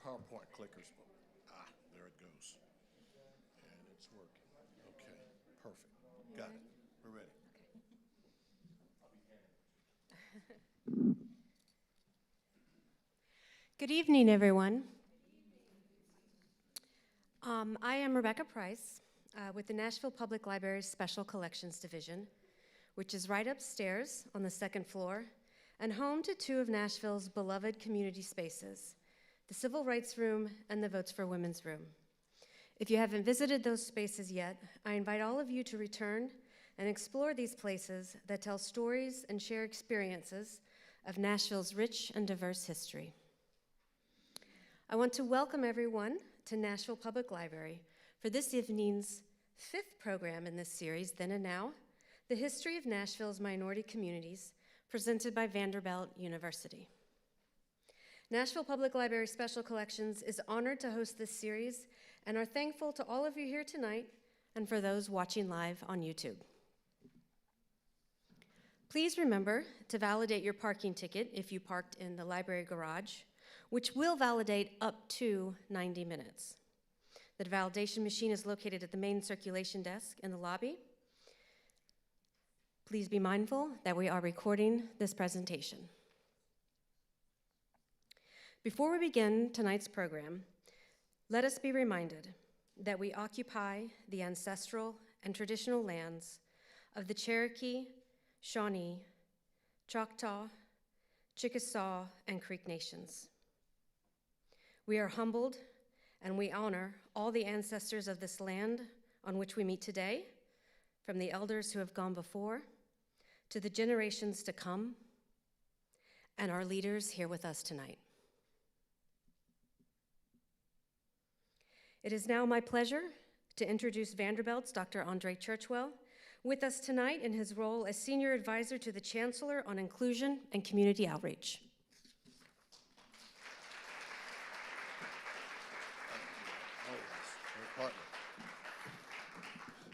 PowerPoint clickers. There it goes. And it's working. Okay, perfect. Got it. We're ready. Okay. Good evening, everyone. I am Rebecca Price with the Nashville Public Library's Special Collections Division, which is right upstairs on the second floor and home to two of Nashville's beloved community spaces, the Civil Rights Room and the Votes for Women's Room. If you haven't visited those spaces yet, I invite all of you to return and explore these places that tell stories and share experiences of Nashville's rich and diverse history. I want to welcome everyone to Nashville Public Library for this evening's fifth program in this series, Then and Now, the History of Nashville's Minority Communities, presented by Vanderbilt University. Nashville Public Library Special Collections is honored to host this series and are thankful to all of you here tonight and for those watching live on YouTube. Please remember to validate your parking ticket if you parked in the library garage, which will validate up to 90 minutes. The validation machine is located at the main circulation desk in the lobby. Please be mindful that we are recording this presentation. Before we begin tonight's program, let us be reminded that we occupy the ancestral and traditional lands of the Cherokee, Shawnee, Choctaw, Chickasaw, and Creek nations. We are humbled and we honor all the ancestors of this land on which we meet today, from the elders who have gone before to the generations to come, and our leaders here with us tonight. It is now my pleasure to introduce Vanderbilt's Dr. André Churchwell, with us tonight in his role as Senior Advisor to the Chancellor on Inclusion and Community Outreach.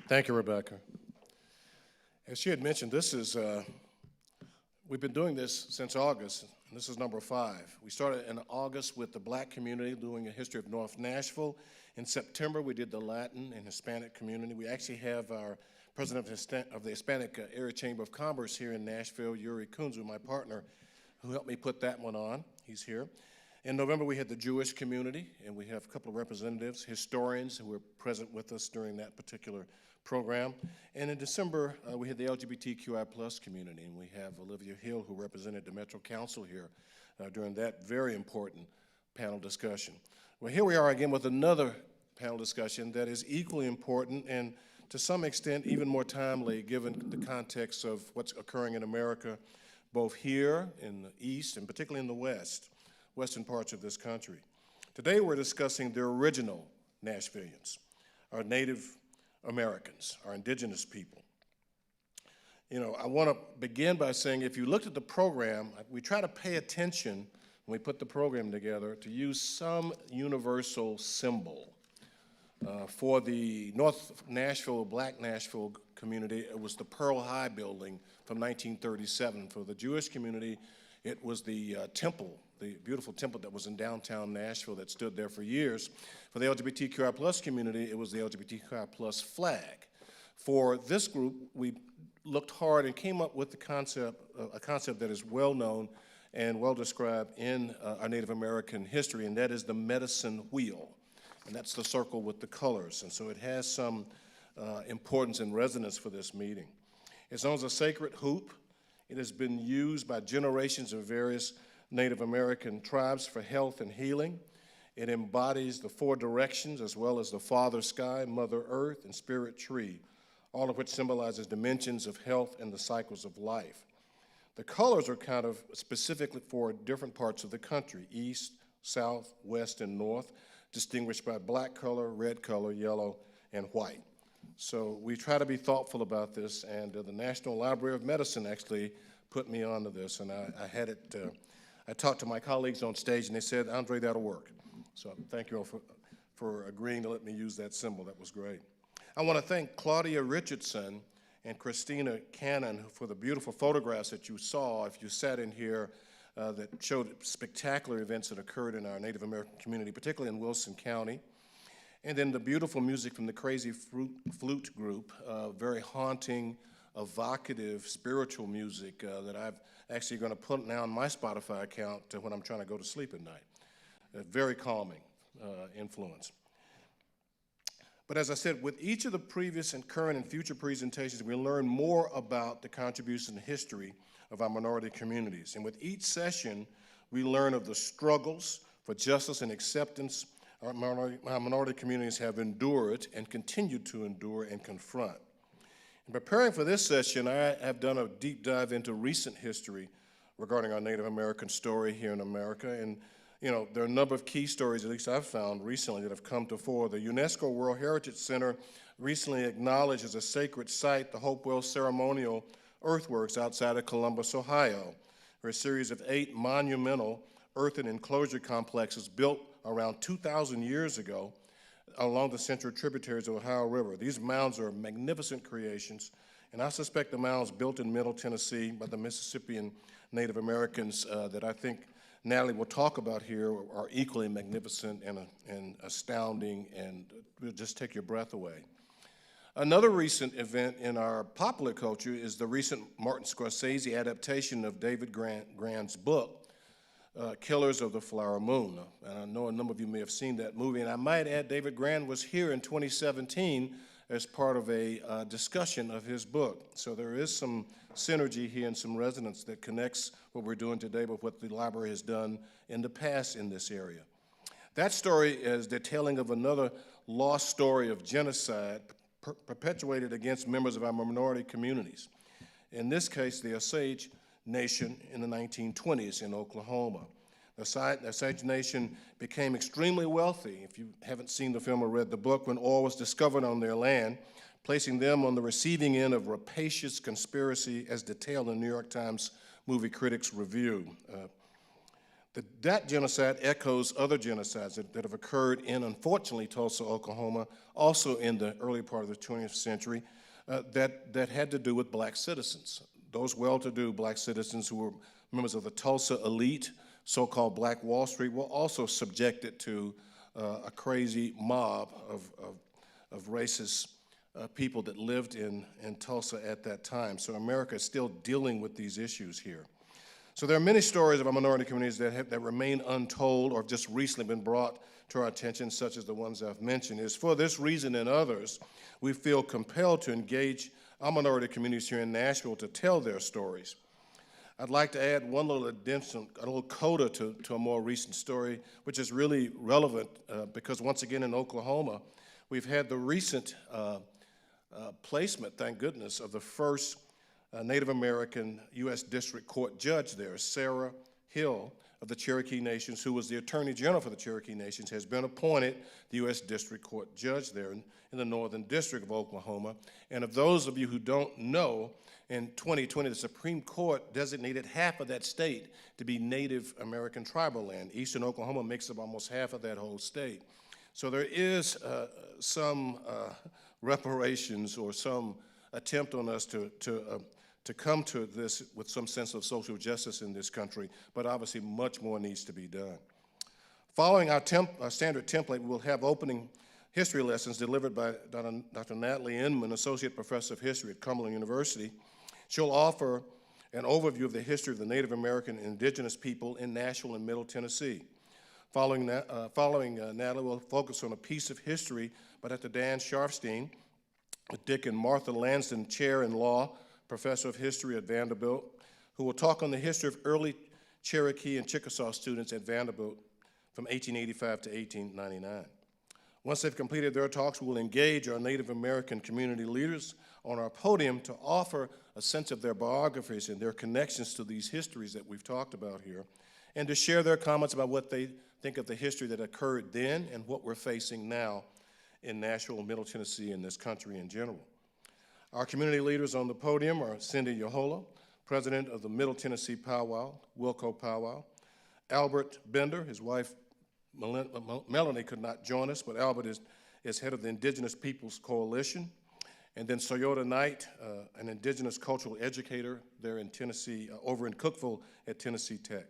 Thank you, Rebecca. As she had mentioned, we've been doing this since August, and this is number 5. We started in August with the Black community doing a history of North Nashville. In September, we did the Latin and Hispanic community. We actually have our president of the Hispanic Area Chamber of Commerce here in Nashville, Yuri Kunzu, my partner, who helped me put that one on. He's here. In November, we had the Jewish community, and we have a couple of representatives, historians who were present with us during that particular program. And in December, we had the LGBTQI+ community, and we have Olivia Hill, who represented the Metro Council here during that very important panel discussion. Well, here we are again with another panel discussion that is equally important and to some extent even more timely given the context of what's occurring in America, both here in the East and particularly in the western parts of this country. Today we're discussing the original Nashvillians, our Native Americans, our indigenous people. You know, I want to begin by saying if you looked at the program, we try to pay attention when we put the program together to use some universal symbol. For the North Nashville, Black Nashville community, it was the Pearl High building from 1937. For the Jewish community, it was the temple, the beautiful temple that was in downtown Nashville that stood there for years. For the LGBTQI+ community, it was the LGBTQI+ flag. For this group, we looked hard and came up with a concept that is well known and well described in our Native American history, and that is the medicine wheel. And that's the circle with the colors. And so it has some importance and resonance for this meeting. It's known as a sacred hoop. It has been used by generations of various Native American tribes for health and healing. It embodies the 4 directions as well as the Father Sky, Mother Earth, and Spirit Tree, all of which symbolizes dimensions of health and the cycles of life. The colors are kind of specifically for different parts of the country, east, south, west, and north, distinguished by black color, red color, yellow, and white. So we try to be thoughtful about this, and the National Library of Medicine actually put me onto this, and I had it, I talked to my colleagues on stage, and they said, Andre, that'll work. So thank you all for agreeing to let me use that symbol. That was great. I want to thank Claudia Richardson and Christina Cannon for the beautiful photographs that you saw if you sat in here that showed spectacular events that occurred in our Native American community, particularly in Wilson County. And then the beautiful music from the Crazy Flute Group, very haunting, evocative, spiritual music that I'm actually going to put now on my Spotify account when I'm trying to go to sleep at night. A very calming influence. But as I said, with each of the previous and current and future presentations, we learn more about the contribution and history of our minority communities. And with each session, we learn of the struggles for justice and acceptance our minority communities have endured and continue to endure and confront. In preparing for this session, I have done a deep dive into recent history regarding our Native American story here in America. And there are a number of key stories, at least I've found recently, that have come to fore. The UNESCO World Heritage Center recently acknowledged as a sacred site the Hopewell Ceremonial Earthworks outside of Columbus, Ohio, where a series of 8 monumental earthen enclosure complexes built around 2,000 years ago along the central tributaries of the Ohio River. These mounds are magnificent creations, and I suspect the mounds built in Middle Tennessee by the Mississippian Native Americans that I think Natalie will talk about here are equally magnificent and astounding and will just take your breath away. Another recent event in our popular culture is the recent Martin Scorsese adaptation of David Grant's book, Killers of the Flower Moon. And I know a number of you may have seen that movie, and I might add David Grant was here in 2017 as part of a discussion of his book. So there is some synergy here and some resonance that connects what we're doing today with what the library has done in the past in this area. That story is the telling of another lost story of genocide perpetuated against members of our minority communities. In this case, the Osage Nation in the 1920s in Oklahoma. The Osage Nation became extremely wealthy, if you haven't seen the film or read the book, when oil was discovered on their land, placing them on the receiving end of rapacious conspiracy as detailed in the New York Times Movie Critics Review. That genocide echoes other genocides that have occurred in, unfortunately, Tulsa, Oklahoma, also in the early part of the 20th century, that had to do with black citizens. Those well-to-do black citizens who were members of the Tulsa elite, so-called Black Wall Street, were also subjected to a crazy mob of racist people that lived in Tulsa at that time. So America is still dealing with these issues here. So there are many stories of our minority communities that remain untold or have just recently been brought to our attention, such as the ones I've mentioned. It is for this reason and others, we feel compelled to engage our minority communities here in Nashville to tell their stories. I'd like to add one little addition, a little coda to a more recent story, which is really relevant because once again in Oklahoma, we've had the recent placement, thank goodness, of the first Native American U.S. District Court judge there, Sarah Hill of the Cherokee Nations, who was the Attorney General for the Cherokee Nations, has been appointed the U.S. District Court judge there in the Northern District of Oklahoma. And of those of you who don't know, in 2020, the Supreme Court designated half of that state to be Native American tribal land. Eastern Oklahoma makes up almost half of that whole state. So there is some reparations or some attempt on us to come to this with some sense of social justice in this country, but obviously much more needs to be done. Following our standard template, we'll have opening history lessons delivered by Dr. Natalie Inman, Associate Professor of History at Cumberland University. She'll offer an overview of the history of the Native American and Indigenous people in Nashville and Middle Tennessee. Following Natalie, we'll focus on a piece of history by Dr. Dan Sharfstein, with Dick and Martha Lanston, Chair in Law, Professor of History at Vanderbilt, who will talk on the history of early Cherokee and Chickasaw students at Vanderbilt from 1885 to 1899. Once they've completed their talks, we will engage our Native American community leaders on our podium to offer a sense of their biographies and their connections to these histories that we've talked about here, and to share their comments about what they think of the history that occurred then and what we're facing now in Nashville, Middle Tennessee, and this country in general. Our community leaders on the podium are Cindy Yohola, President of the Middle Tennessee Powwow, Wilco Powwow, Albert Bender, his wife Melanie could not join us, but Albert is head of the Indigenous Peoples Coalition, and then Soyota Knight, an Indigenous cultural educator there in Tennessee, over in Cookeville at Tennessee Tech.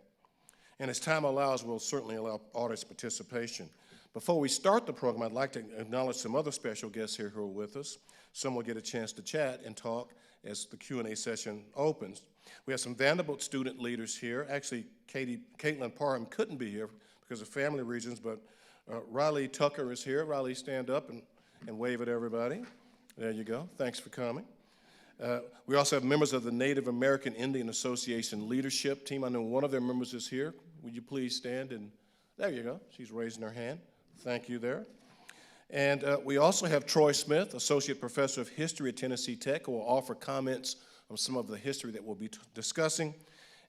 And as time allows, we'll certainly allow audience participation. Before we start the program, I'd like to acknowledge some other special guests here who are with us. Some will get a chance to chat and talk as the Q&A session opens. We have some Vanderbilt student leaders here. Actually, Caitlin Parham couldn't be here because of family reasons, but Riley Tucker is here. Riley, stand up and wave at everybody. There you go. Thanks for coming. We also have members of the Native American Indian Association leadership team. I know one of their members is here. Would you please stand? And there you go. She's raising her hand. Thank you there. And we also have Troy Smith, Associate Professor of History at Tennessee Tech, who will offer comments on some of the history that we'll be discussing.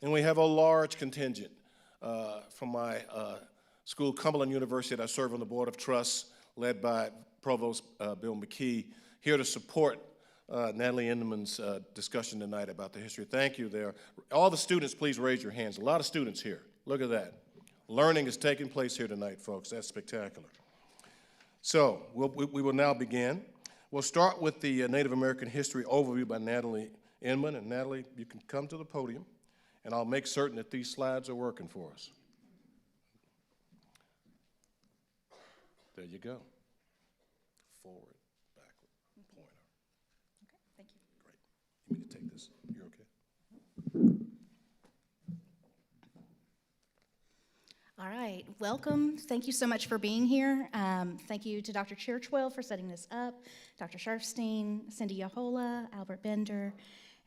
And we have a large contingent from my school, Cumberland University, that I serve on the Board of Trusts, led by Provost Bill McKee, here to support Natalie Inman's discussion tonight about the history. Thank you there. All the students, please raise your hands. A lot of students here. Look at that. Learning is taking place here tonight, folks. That's spectacular. So we will now begin. We'll start with the Native American history overview by Natalie Inman. And Natalie, you can come to the podium, and I'll make certain that these slides are working for us. There you go. Forward, backward, pointer. Okay, thank you. Great. You need to take this. You're okay? All right, welcome. Thank you so much for being here. Thank you to Dr. Churchwell for setting this up, Dr. Sharfstein, Cindy Yahola, Albert Bender,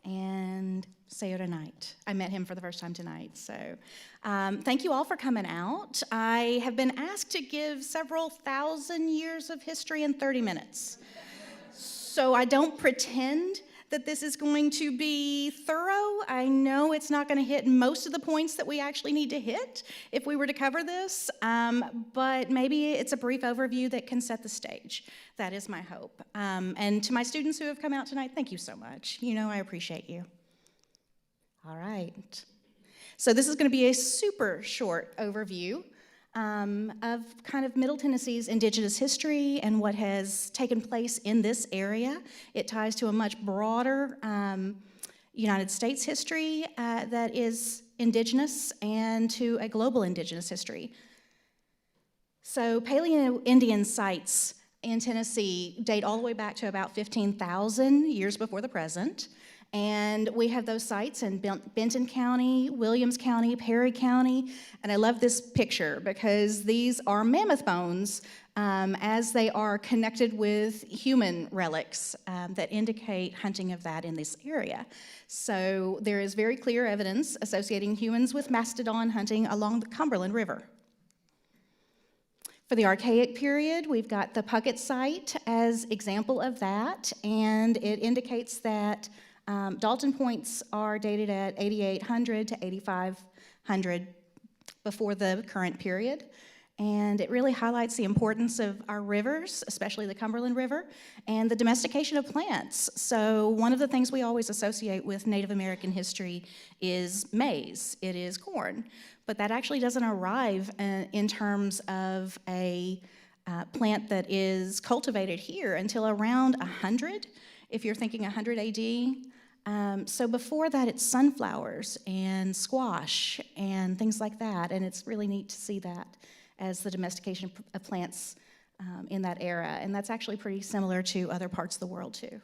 and Sayota Knight. I met him for the first time tonight, so thank you all for coming out. I have been asked to give several thousand years of history in 30 minutes. So I don't pretend that this is going to be thorough. I know it's not going to hit most of the points that we actually need to hit if we were to cover this, but maybe it's a brief overview that can set the stage. That is my hope. And to my students who have come out tonight, thank you so much. You know I appreciate you. All right. So this is going to be a super short overview of kind of Middle Tennessee's indigenous history and what has taken place in this area. It ties to a much broader United States history that is indigenous and to a global indigenous history. So Paleo-Indian sites in Tennessee date all the way back to about 15,000 years before the present. And we have those sites in Benton County, Williams County, Perry County. And I love this picture because these are mammoth bones as they are connected with human relics that indicate hunting of that in this area. So there is very clear evidence associating humans with mastodon hunting along the Cumberland River. For the Archaic period, we've got the Puckett site as example of that, and it indicates that Dalton points are dated at 8,800 to 8,500 before the current period. And it really highlights the importance of our rivers, especially the Cumberland River, and the domestication of plants. So one of the things we always associate with Native American history is maize. It is corn. But that actually doesn't arrive in terms of a plant that is cultivated here until around 100, if you're thinking 100 AD. So before that, it's sunflowers and squash and things like that, and it's really neat to see that as the domestication of plants in that era, and that's actually pretty similar to other parts of the world too.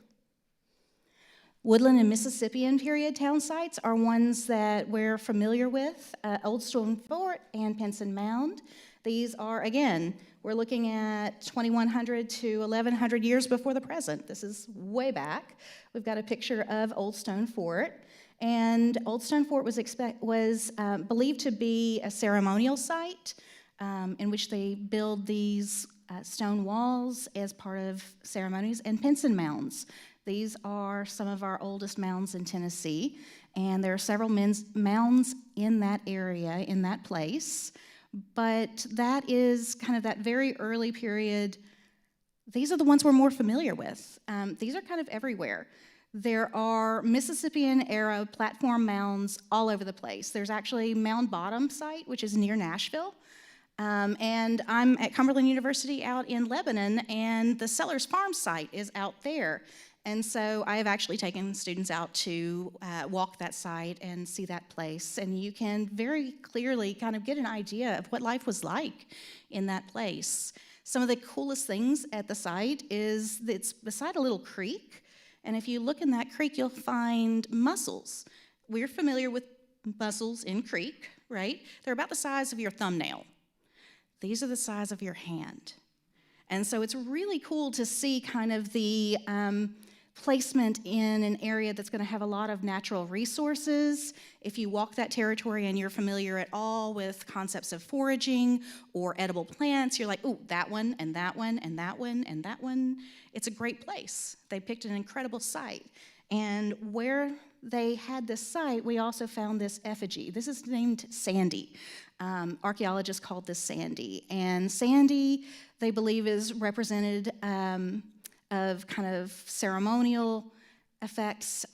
Woodland and Mississippian period town sites are ones that we're familiar with, Old Stone Fort and Pinson Mound. These are, again, we're looking at 2,100 to 1,100 years before the present. This is way back. We've got a picture of Old Stone Fort. And Old Stone Fort was believed to be a ceremonial site in which they build these stone walls as part of ceremonies, and Pinson Mounds. These are some of our oldest mounds in Tennessee, and there are several mounds in that area, in that place. But that is kind of that very early period. These are the ones we're more familiar with. These are kind of everywhere. There are Mississippian-era platform mounds all over the place. There's actually Mound Bottom site, which is near Nashville. And I'm at Cumberland University out in Lebanon, and the Sellers Farm site is out there. And so I have actually taken students out to walk that site and see that place. And you can very clearly kind of get an idea of what life was like in that place. Some of the coolest things at the site is that it's beside a little creek. And if you look in that creek, you'll find mussels. We're familiar with mussels in creek, right? They're about the size of your thumbnail. These are the size of your hand. And so it's really cool to see kind of the placement in an area that's going to have a lot of natural resources. If you walk that territory and you're familiar at all with concepts of foraging or edible plants, you're like, ooh, that one, and that one, and that one, and that one. It's a great place. They picked an incredible site. And where they had this site, we also found this effigy. This is named Sandy. Archaeologists called this Sandy. And Sandy, they believe, is represented of kind of ceremonial effects.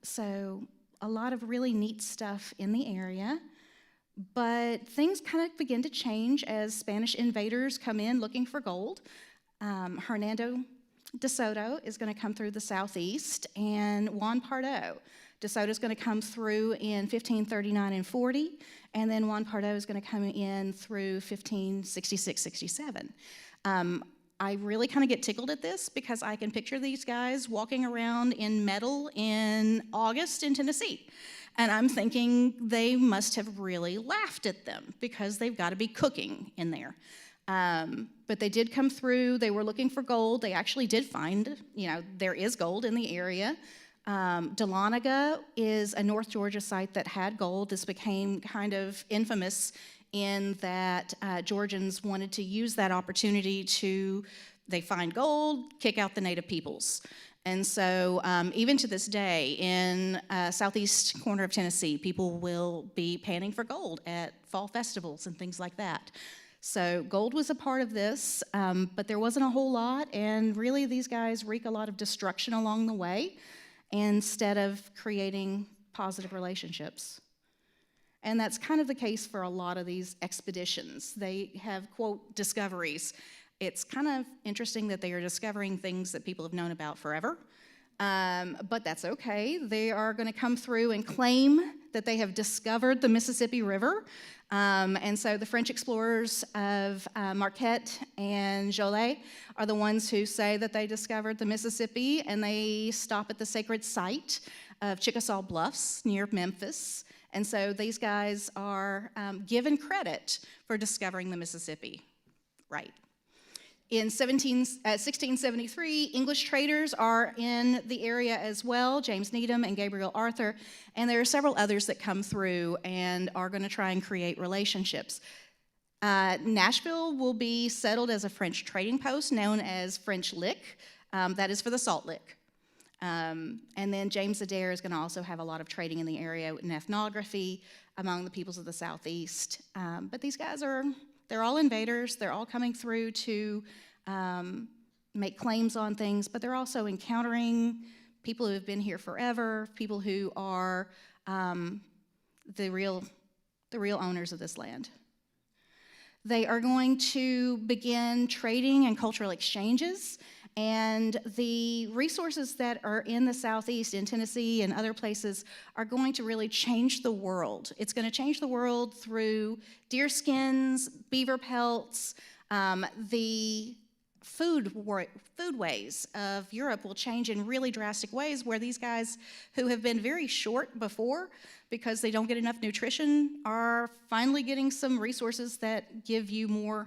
So a lot of really neat stuff in the area. But things kind of begin to change as Spanish invaders come in looking for gold. Hernando de Soto is going to come through the southeast, and Juan Pardo. De Soto is going to come through in 1539 and 40, and then Juan Pardo is going to come in through 1566, 67. I really kind of get tickled at this because I can picture these guys walking around in metal in August in Tennessee. And I'm thinking they must have really laughed at them because they've got to be cooking in there. But they did come through. They were looking for gold. They actually did find, there is gold in the area. Dahlonega is a North Georgia site that had gold. This became kind of infamous in that Georgians wanted to use that opportunity to, they find gold, kick out the native peoples. And so even to this day, in southeast corner of Tennessee, people will be panning for gold at fall festivals and things like that. So gold was a part of this, but there wasn't a whole lot, and really these guys wreak a lot of destruction along the way instead of creating positive relationships. And that's kind of the case for a lot of these expeditions. They have, quote, discoveries. It's kind of interesting that they are discovering things that people have known about forever, but that's okay. They are going to come through and claim that they have discovered the Mississippi River. And so the French explorers of Marquette and Joliet are the ones who say that they discovered the Mississippi, and they stop at the sacred site of Chickasaw Bluffs near Memphis. And so these guys are given credit for discovering the Mississippi, right? In 1673, English traders are in the area as well, James Needham and Gabriel Arthur, and there are several others that come through and are going to try and create relationships. Nashville will be settled as a French trading post known as French Lick. That is for the salt lick. And then James Adair is going to also have a lot of trading in the area in ethnography among the peoples of the Southeast. But these guys they're all invaders. They're all coming through to make claims on things, but they're also encountering people who have been here forever, people who are the real owners of this land. They are going to begin trading and cultural exchanges, and the resources that are in the Southeast, in Tennessee and other places, are going to really change the world. It's going to change the world through deer skins, beaver pelts. The foodways of Europe will change in really drastic ways, where these guys who have been very short before because they don't get enough nutrition are finally getting some resources that give you more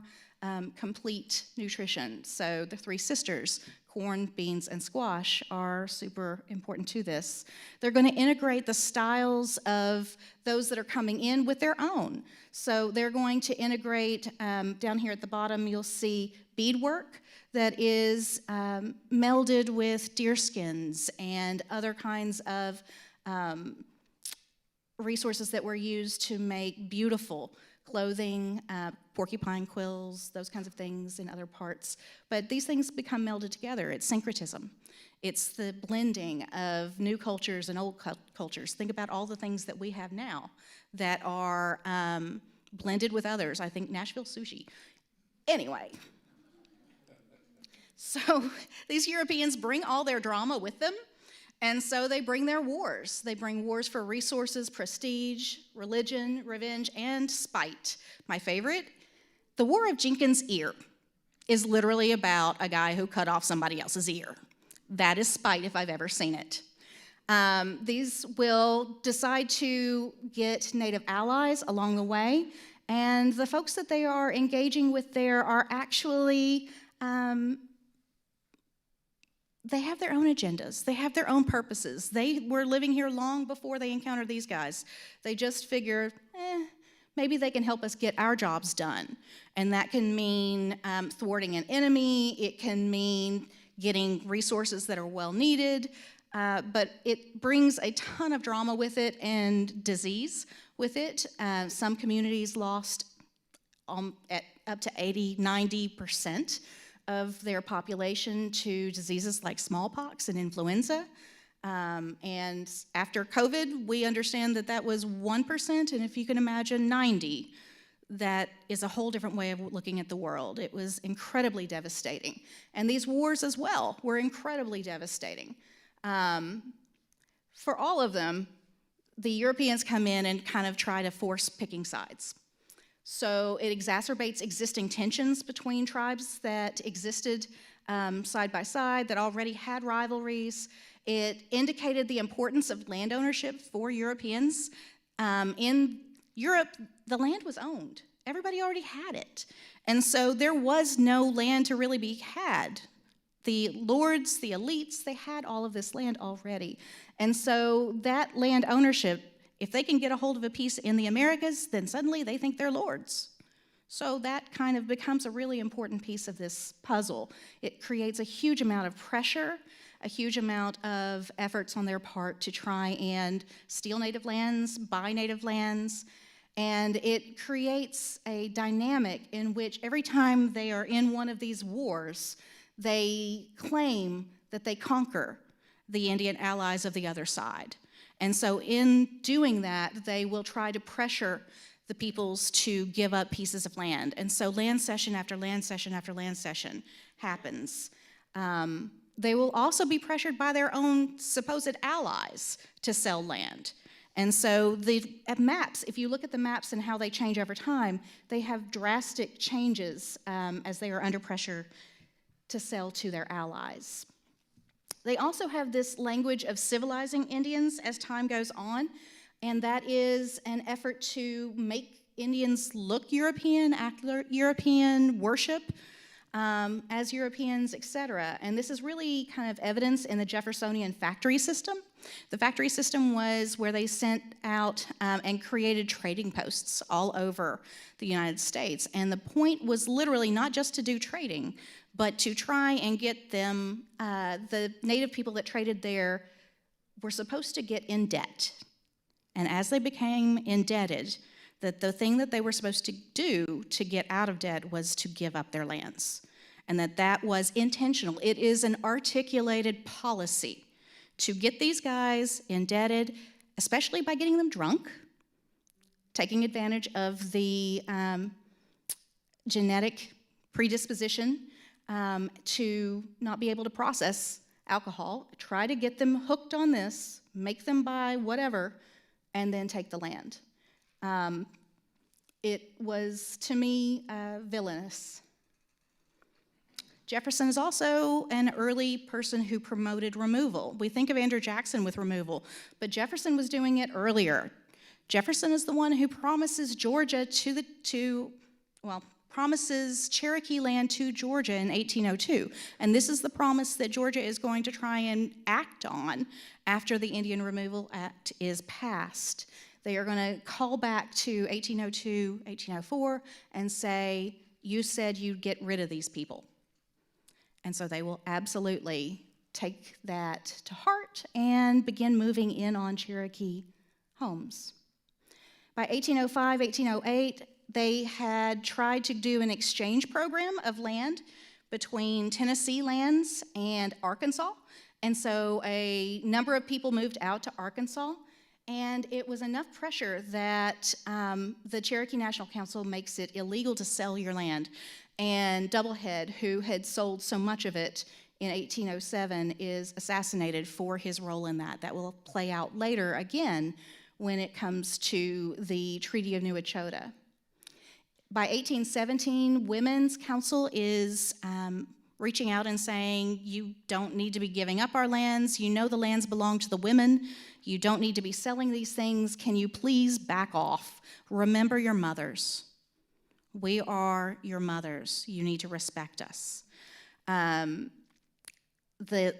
complete nutrition. So the three sisters, corn, beans, and squash, are super important to this. They're going to integrate the styles of those that are coming in with their own. So they're going to integrate, down here at the bottom, you'll see beadwork that is melded with deer skins and other kinds of resources that were used to make beautiful clothing, porcupine quills, those kinds of things in other parts. But these things become melded together. It's syncretism. It's the blending of new cultures and old cultures. Think about all the things that we have now that are blended with others. I think Nashville sushi. Anyway, So these Europeans bring all their drama with them, and so they bring their wars. They bring wars for resources, prestige, religion, revenge, and spite. My favorite, the War of Jenkins' Ear, is literally about a guy who cut off somebody else's ear. That is spite if I've ever seen it. These will decide to get Native allies along the way, and the folks that they are engaging with there are actually, they have their own agendas. They have their own purposes. They were living here long before they encountered these guys. They just figure, maybe they can help us get our jobs done. And that can mean thwarting an enemy. It can mean getting resources that are well needed. But it brings a ton of drama with it and disease with it. Some communities lost at up to 80–90% of their population to diseases like smallpox and influenza. And after COVID, we understand that that was 1%, and if you can imagine 90, that is a whole different way of looking at the world. It was incredibly devastating. And these wars as well were incredibly devastating. For all of them, the Europeans come in and kind of try to force picking sides. So it exacerbates existing tensions between tribes that existed side by side, that already had rivalries. It indicated the importance of land ownership for Europeans. In Europe, the land was owned. Everybody already had it. And so there was no land to really be had. The lords, the elites, they had all of this land already. And so that land ownership, if they can get a hold of a piece in the Americas, then suddenly they think they're lords. So that kind of becomes a really important piece of this puzzle. It creates a huge amount of pressure, a huge amount of efforts on their part to try and steal native lands, buy native lands, and it creates a dynamic in which every time they are in one of these wars, they claim that they conquer the Indian allies of the other side. And so in doing that, they will try to pressure the peoples to give up pieces of land. And so land cession after land cession after land cession happens. They will also be pressured by their own supposed allies to sell land. And so the maps, if you look at the maps and how they change over time, they have drastic changes as they are under pressure to sell to their allies. They also have this language of civilizing Indians as time goes on, and that is an effort to make Indians look European, act European, worship as Europeans, etc. And this is really kind of evidence in the Jeffersonian factory system. The factory system was where they sent out and created trading posts all over the United States. And the point was literally not just to do trading, but to try and get them, the native people that traded there were supposed to get in debt. And as they became indebted, that the thing that they were supposed to do to get out of debt was to give up their lands. And that was intentional. It is an articulated policy to get these guys indebted, especially by getting them drunk, taking advantage of the genetic predisposition to not be able to process alcohol, try to get them hooked on this, make them buy whatever, and then take the land. It was, to me, villainous. Jefferson is also an early person who promoted removal. We think of Andrew Jackson with removal, but Jefferson was doing it earlier. Jefferson is the one who promises Georgia promises Cherokee land to Georgia in 1802. And this is the promise that Georgia is going to try and act on after the Indian Removal Act is passed. They are going to call back to 1802, 1804, and say, you said you'd get rid of these people. And so they will absolutely take that to heart and begin moving in on Cherokee homes. By 1805, 1808, they had tried to do an exchange program of land between Tennessee lands and Arkansas. And so a number of people moved out to Arkansas. And it was enough pressure that the Cherokee National Council makes it illegal to sell your land. And Doublehead, who had sold so much of it in 1807, is assassinated for his role in that. That will play out later again when it comes to the Treaty of New Echota. By 1817, Women's Council is reaching out and saying, you don't need to be giving up our lands. You know the lands belong to the women. You don't need to be selling these things. Can you please back off? Remember your mothers. We are your mothers. You need to respect us. The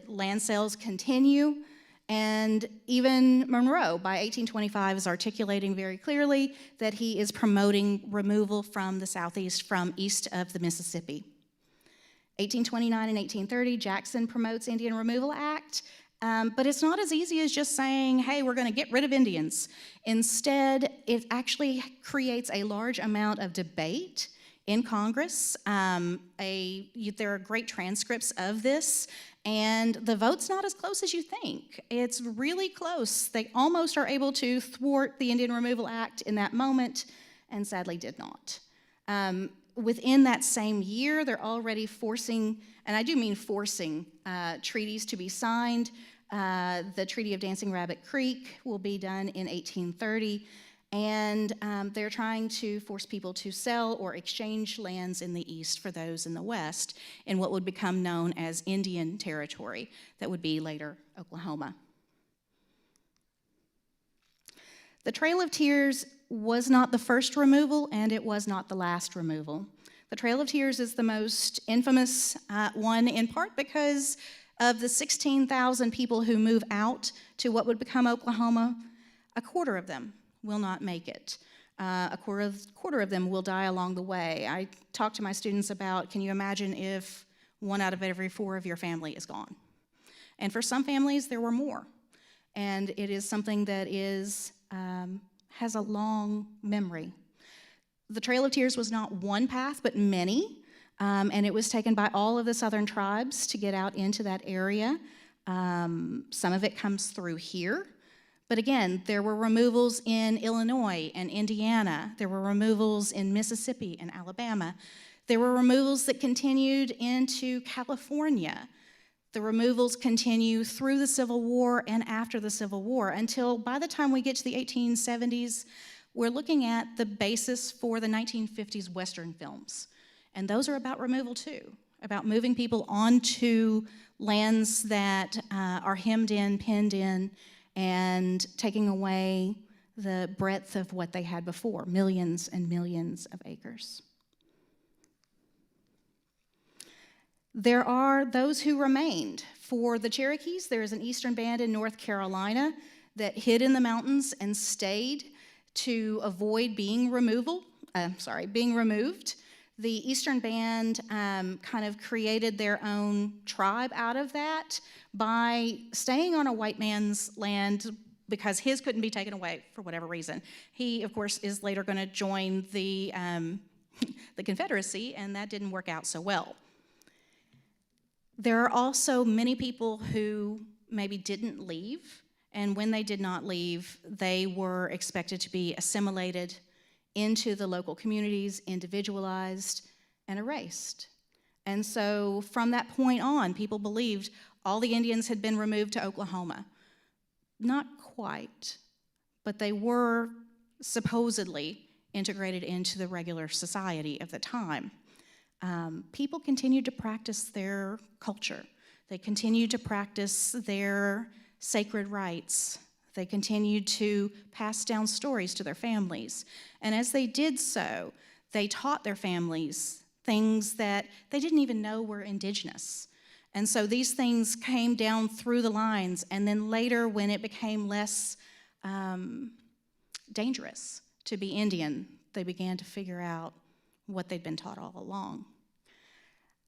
land sales continue, and even Monroe, by 1825, is articulating very clearly that he is promoting removal from the Southeast, from east of the Mississippi. 1829 and 1830, Jackson promotes Indian Removal Act, but it's not as easy as just saying, hey, we're going to get rid of Indians. Instead, it actually creates a large amount of debate in Congress. There are great transcripts of this, and the vote's not as close as you think. It's really close. They almost are able to thwart the Indian Removal Act in that moment, and sadly did not. Within that same year, they're already forcing, and I do mean forcing, treaties to be signed. The Treaty of Dancing Rabbit Creek will be done in 1830, and they're trying to force people to sell or exchange lands in the East for those in the West in what would become known as Indian Territory, that would be later Oklahoma. The Trail of Tears was not the first removal, and it was not the last removal. The Trail of Tears is the most infamous one, in part because of the 16,000 people who move out to what would become Oklahoma. A quarter of them will not make it. A quarter of them will die along the way. I talk to my students about, can you imagine if 1 out of every 4 of your family is gone? And for some families, there were more. And it is something that is has a long memory. The Trail of Tears was not one path, but many, and it was taken by all of the southern tribes to get out into that area. Some of it comes through here, but again, there were removals in Illinois and Indiana. There were removals in Mississippi and Alabama. There were removals that continued into California. The removals continue through the Civil War and after the Civil War until by the time we get to the 1870s, we're looking at the basis for the 1950s Western films. And those are about removal too, about moving people onto lands that are hemmed in, pinned in, and taking away the breadth of what they had before, millions and millions of acres. There are those who remained. For the Cherokees, there is an eastern band in North Carolina that hid in the mountains and stayed to avoid being removed. The eastern band kind of created their own tribe out of that by staying on a white man's land because his couldn't be taken away for whatever reason. He, of course, is later going to join the Confederacy, and that didn't work out so well. There are also many people who maybe didn't leave, and when they did not leave, they were expected to be assimilated into the local communities, individualized, and erased. And so from that point on, people believed all the Indians had been removed to Oklahoma. Not quite, but they were supposedly integrated into the regular society of the time. People continued to practice their culture. They continued to practice their sacred rites. They continued to pass down stories to their families. And as they did so, they taught their families things that they didn't even know were indigenous. And so these things came down through the lines, and then later when it became less dangerous to be Indian, they began to figure out what they'd been taught all along.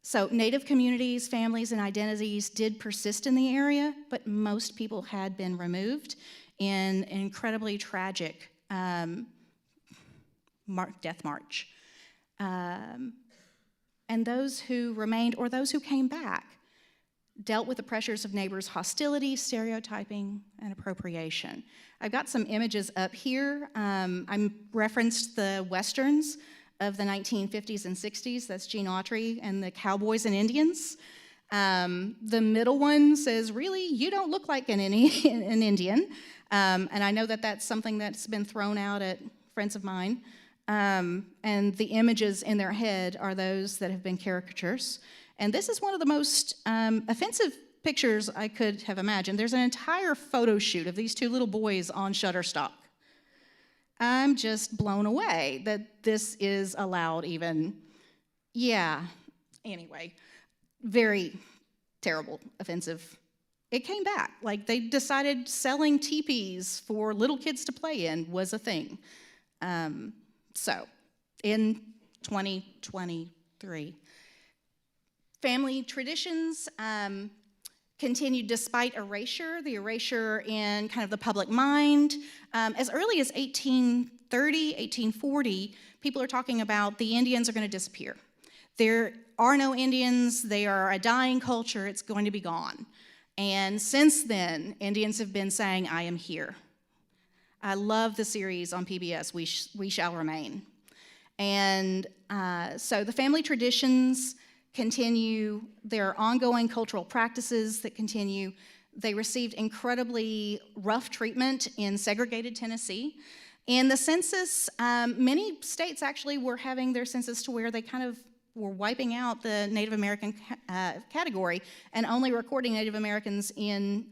So Native communities, families, and identities did persist in the area, but most people had been removed in an incredibly tragic death march. And those who remained, or those who came back, dealt with the pressures of neighbors' hostility, stereotyping, and appropriation. I've got some images up here. I referenced the Westerns of the 1950s and 60s. That's Gene Autry and the Cowboys and Indians. The middle one says, really, you don't look like an Indian. And I know that that's something that's been thrown out at friends of mine. And the images in their head are those that have been caricatures. And this is one of the most offensive pictures I could have imagined. There's an entire photo shoot of these two little boys on Shutterstock. I'm just blown away that this is allowed even. Yeah, anyway, very terrible, offensive. It came back. Like, they decided selling teepees for little kids to play in was a thing. So, in 2023, family traditions continued despite erasure, the erasure in kind of the public mind. As early as 1830, 1840, people are talking about the Indians are going to disappear. There are no Indians, they are a dying culture, it's going to be gone. And since then, Indians have been saying, I am here. I love the series on PBS, We Shall Remain. And so the family traditions continue, there are ongoing cultural practices that continue. They received incredibly rough treatment in segregated Tennessee. In the census, many states actually were having their census to where they kind of were wiping out the Native American category and only recording Native Americans in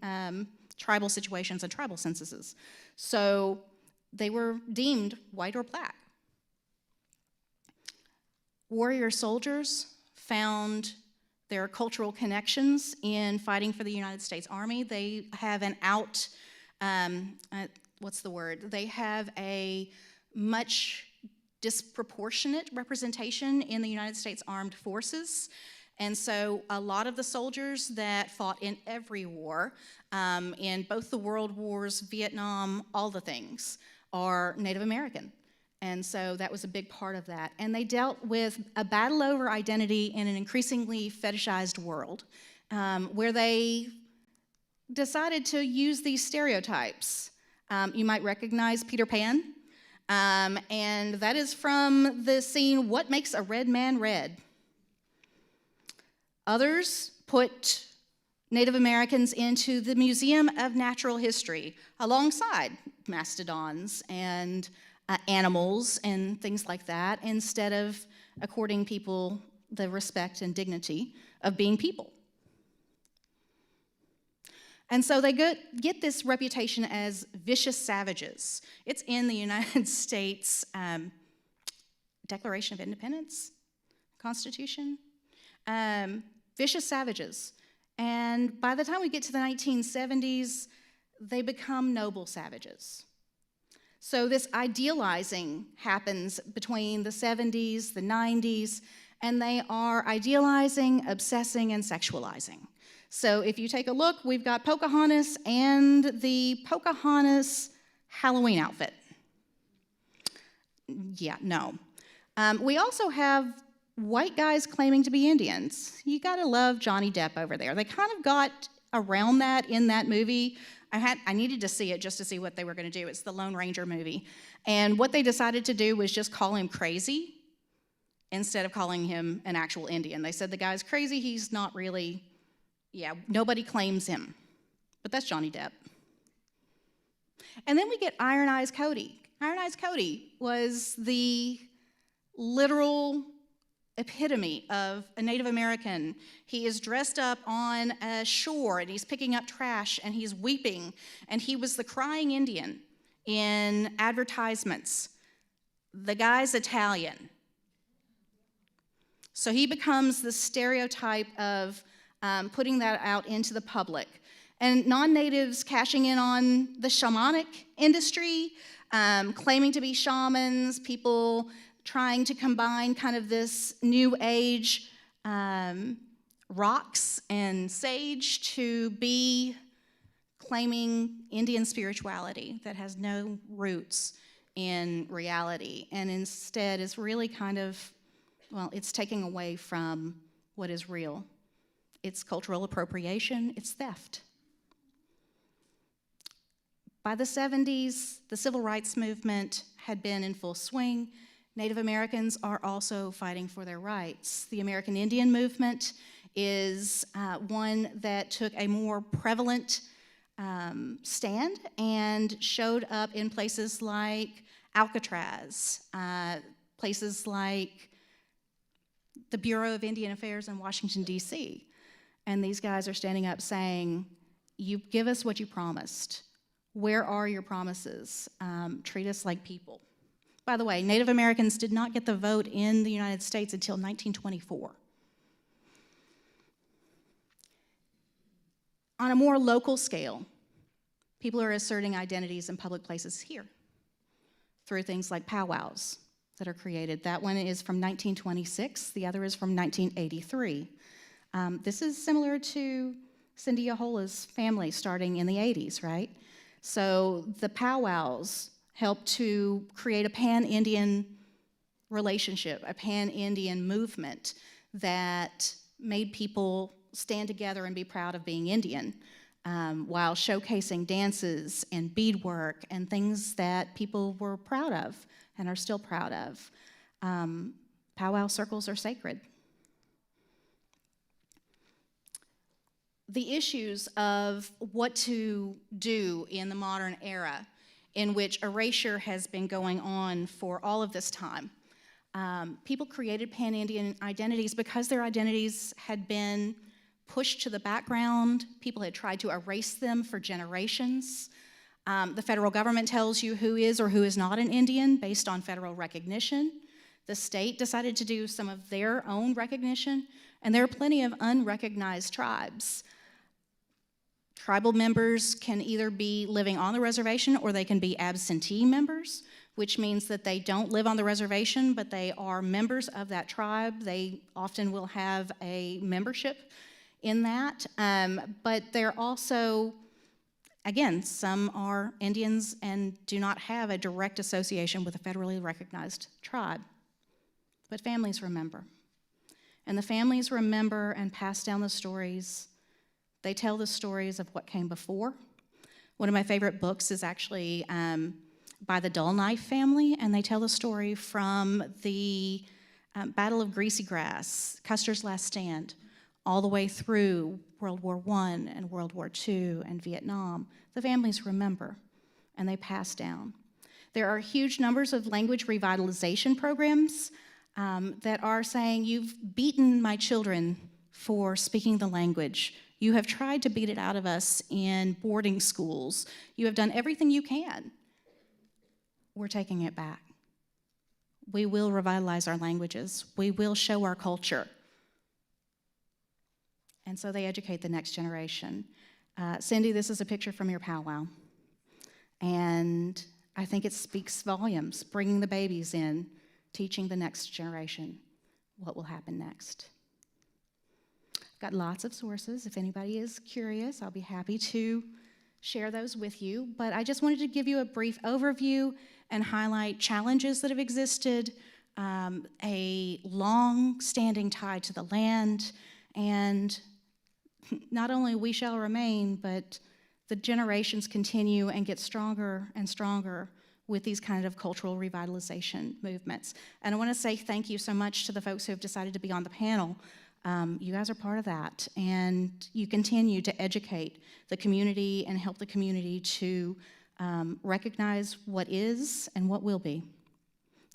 tribal situations and tribal censuses. So they were deemed white or black. Warrior soldiers found their cultural connections in fighting for the United States Army. They have an They have a much disproportionate representation in the United States Armed Forces. And so a lot of the soldiers that fought in every war, in both the world wars, Vietnam, all the things, are Native American. And so that was a big part of that. And they dealt with a battle over identity in an increasingly fetishized world, where they decided to use these stereotypes. You might recognize Peter Pan, and that is from the scene, What Makes a Red Man Red? Others put Native Americans into the Museum of Natural History alongside mastodons and animals and things like that, instead of according people the respect and dignity of being people. And so they get this reputation as vicious savages. It's in the United States Declaration of Independence, Constitution. Vicious savages. And by the time we get to the 1970s, they become noble savages. So this idealizing happens between the 70s, the 90s, and they are idealizing, obsessing, and sexualizing. So if you take a look, we've got Pocahontas and the Pocahontas Halloween outfit. Yeah, no. We also have white guys claiming to be Indians. You gotta love Johnny Depp over there. They kind of got around that in that movie. I needed to see it just to see what they were gonna do. It's the Lone Ranger movie. And what they decided to do was just call him crazy instead of calling him an actual Indian. They said the guy's crazy, he's not really, nobody claims him. But that's Johnny Depp. And then we get Iron Eyes Cody. Iron Eyes Cody was the literal epitome of a Native American. He is dressed up on a shore and he's picking up trash and he's weeping, and he was the crying Indian in advertisements. The guy's Italian. So he becomes the stereotype of putting that out into the public. And non-natives cashing in on the shamanic industry, claiming to be shamans, people trying to combine kind of this new age rocks and sage to be claiming Indian spirituality that has no roots in reality, and instead is really kind of, well, it's taking away from what is real It's cultural appropriation, it's theft. By the 70s, the civil rights movement had been in full swing. Native Americans are also fighting for their rights. The American Indian movement is one that took a more prevalent stand and showed up in places like Alcatraz, places like the Bureau of Indian Affairs in Washington, D.C. And these guys are standing up saying, you give us what you promised. Where are your promises? Treat us like people. By the way, Native Americans did not get the vote in the United States until 1924. On a more local scale, people are asserting identities in public places here through things like powwows that are created. That one is from 1926, the other is from 1983. This is similar to Cindy Yahola's family starting in the 80s, right? So the powwows helped to create a pan-Indian relationship, a pan-Indian movement that made people stand together and be proud of being Indian, while showcasing dances and beadwork and things that people were proud of and are still proud of. Powwow circles are sacred. The issues of what to do in the modern era in which erasure has been going on for all of this time. People created pan-Indian identities because their identities had been pushed to the background. People had tried to erase them for generations. The federal government tells you who is or who is not an Indian based on federal recognition. The state decided to do some of their own recognition, and there are plenty of unrecognized tribes. Tribal members can either be living on the reservation or they can be absentee members, which means that they don't live on the reservation, but they are members of that tribe. They often will have a membership in that, but they're also, again, some are Indians and do not have a direct association with a federally recognized tribe. But families remember. And the families remember and pass down the stories. They tell the stories of what came before. One of my favorite books is actually by the Dull Knife family, and they tell the story from the Battle of Greasy Grass, Custer's Last Stand, all the way through World War I and World War II and Vietnam. The families remember, and they pass down. There are huge numbers of language revitalization programs that are saying, you've beaten my children for speaking the language. You have tried to beat it out of us in boarding schools. You have done everything you can. We're taking it back. We will revitalize our languages. We will show our culture. And so they educate the next generation. Cindy, this is a picture from your powwow. And I think it speaks volumes, bringing the babies in, teaching the next generation what will happen next. Got lots of sources. If anybody is curious, I'll be happy to share those with you. But I just wanted to give you a brief overview and highlight challenges that have existed, a long-standing tie to the land, and not only we shall remain, but the generations continue and get stronger and stronger with these kind of cultural revitalization movements. And I want to say thank you so much to the folks who have decided to be on the panel. You guys are part of that, and you continue to educate the community and help the community to recognize what is and what will be.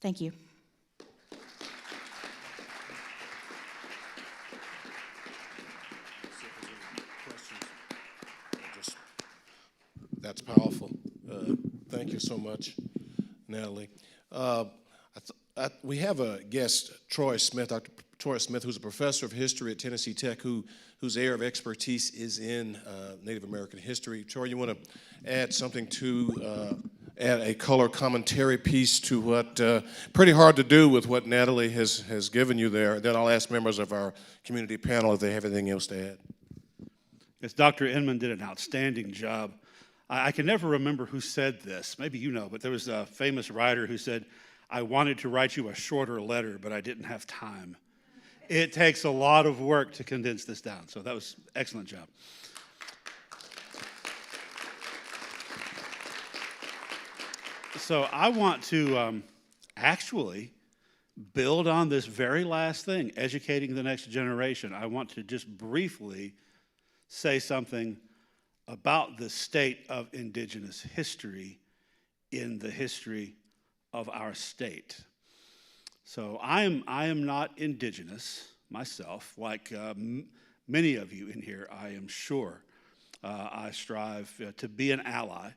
Thank you. That's powerful. Thank you so much, Natalie. We have a guest, Troy Smith, Dr. Troy Smith, who's a professor of history at Tennessee Tech, whose area of expertise is in Native American history. Troy, you want to add something to add a color commentary piece to what, pretty hard to do with what Natalie has given you there. Then I'll ask members of our community panel if they have anything else to add. Yes, Dr. Inman did an outstanding job. I can never remember who said this. Maybe you know, but there was a famous writer who said, I wanted to write you a shorter letter, but I didn't have time. It takes a lot of work to condense this down, so that was excellent job. So I want to actually build on this very last thing, educating the next generation. I want to just briefly say something about the state of Indigenous history in the history of our state. So I am not Indigenous myself, like many of you in here, I am sure. I strive to be an ally.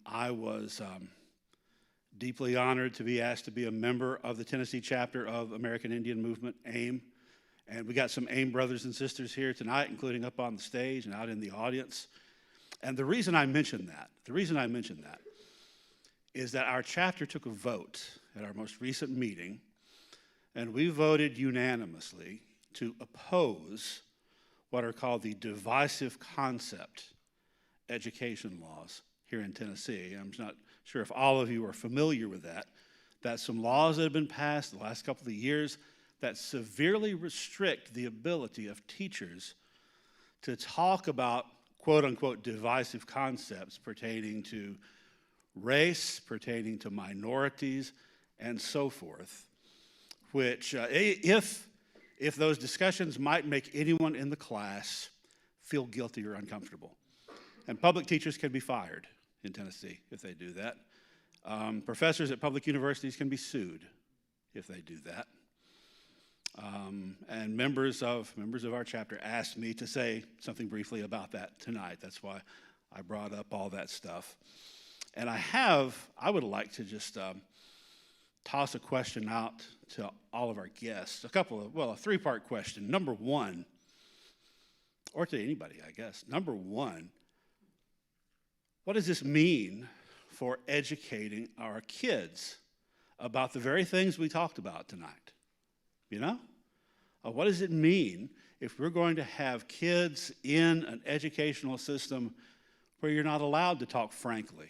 I was deeply honored to be asked to be a member of the Tennessee chapter of American Indian Movement, AIM. And we got some AIM brothers and sisters here tonight, including up on the stage and out in the audience. And the reason I mention that is that our chapter took a vote at our most recent meeting, and we voted unanimously to oppose what are called the divisive concept education laws here in Tennessee. I'm not sure if all of you are familiar with that. That's some laws that have been passed the last couple of years that severely restrict the ability of teachers to talk about quote-unquote divisive concepts pertaining to race, pertaining to minorities, and so forth, which if those discussions might make anyone in the class feel guilty or uncomfortable. And public teachers can be fired in Tennessee if they do that. Professors at public universities can be sued if they do that. And members of our chapter asked me to say something briefly about that tonight. That's why I brought up all that stuff. And I would like to just toss a question out to all of our guests. A three-part question. Number one, or to anybody, I guess. Number one, what does this mean for educating our kids about the very things we talked about tonight? You know? What does it mean if we're going to have kids in an educational system where you're not allowed to talk frankly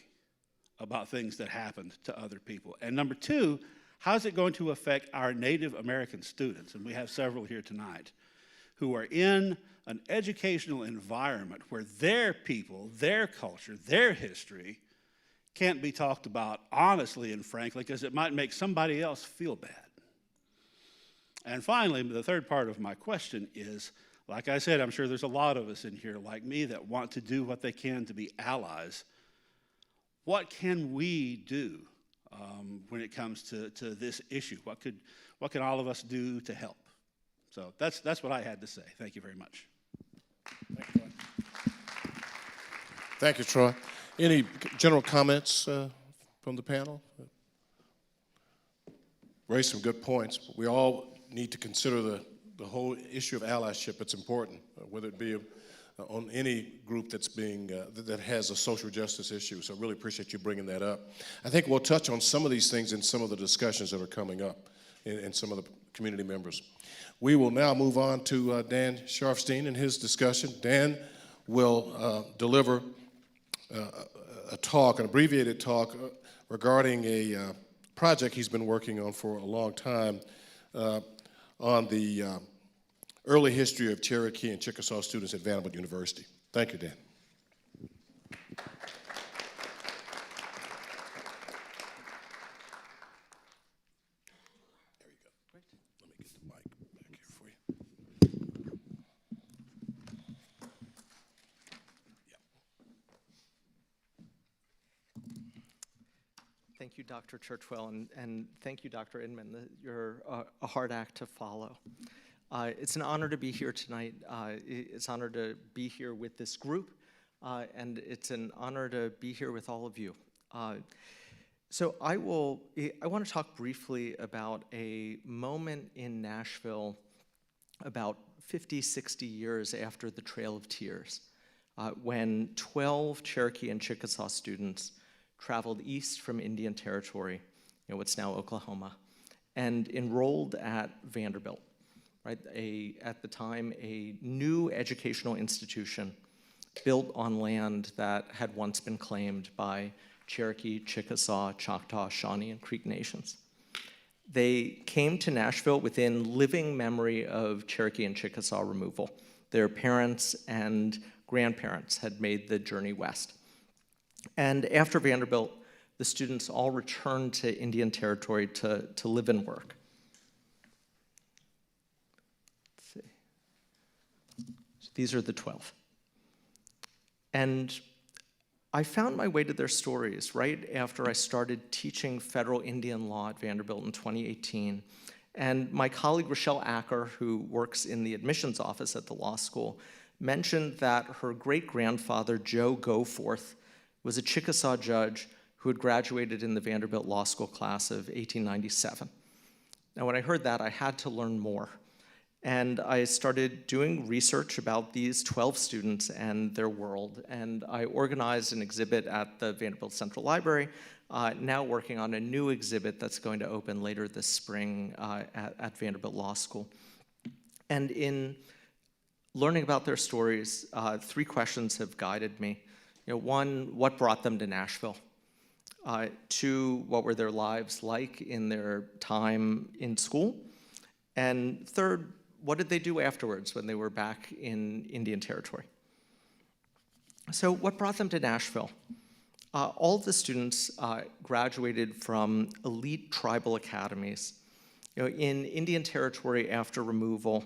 about things that happened to other people? And number two, how is it going to affect our Native American students? And we have several here tonight who are in an educational environment where their people, their culture, their history can't be talked about honestly and frankly because it might make somebody else feel bad. And finally, the third part of my question is, like I said, I'm sure there's a lot of us in here like me that want to do what they can to be allies. What can we do when it comes to this issue? What can all of us do to help? So that's what I had to say. Thank you very much. Thank you, Troy. Any general comments from the panel? Raised some good points. We all need to consider the whole issue of allyship. It's important, whether it be on any group that's that has a social justice issue. So I really appreciate you bringing that up. I think we'll touch on some of these things in some of the discussions that are coming up in some of the community members. We will now move on to Dan Sharfstein and his discussion. Dan will deliver a talk, an abbreviated talk regarding a project he's been working on for a long time on the early history of Cherokee and Chickasaw students at Vanderbilt University. Thank you, Dan. There you go. Great. Let me get the mic back here for you. Thank you, Dr. Churchwell, and thank you, Dr. Inman. You're a hard act to follow. It's an honor to be here tonight. It's an honor to be here with this group, and it's an honor to be here with all of you. So I want to talk briefly about a moment in Nashville about 50, 60 years after the Trail of Tears, when 12 Cherokee and Chickasaw students traveled east from Indian Territory, what's now Oklahoma, and enrolled at Vanderbilt, right? At the time, a new educational institution built on land that had once been claimed by Cherokee, Chickasaw, Choctaw, Shawnee, and Creek nations. They came to Nashville within living memory of Cherokee and Chickasaw removal. Their parents and grandparents had made the journey west. And after Vanderbilt, the students all returned to Indian Territory to live and work. Let's see. So these are the 12. And I found my way to their stories right after I started teaching federal Indian law at Vanderbilt in 2018. And my colleague Rochelle Acker, who works in the admissions office at the law school, mentioned that her great-grandfather, Joe Goforth, was a Chickasaw judge who had graduated in the Vanderbilt Law School class of 1897. Now, when I heard that, I had to learn more. And I started doing research about these 12 students and their world. And I organized an exhibit at the Vanderbilt Central Library, now working on a new exhibit that's going to open later this spring at Vanderbilt Law School. And in learning about their stories, 3 questions have guided me. One, what brought them to Nashville? 2, what were their lives like in their time in school? And 3rd, what did they do afterwards when they were back in Indian Territory? So what brought them to Nashville? All of the students graduated from elite tribal academies. In Indian Territory after removal,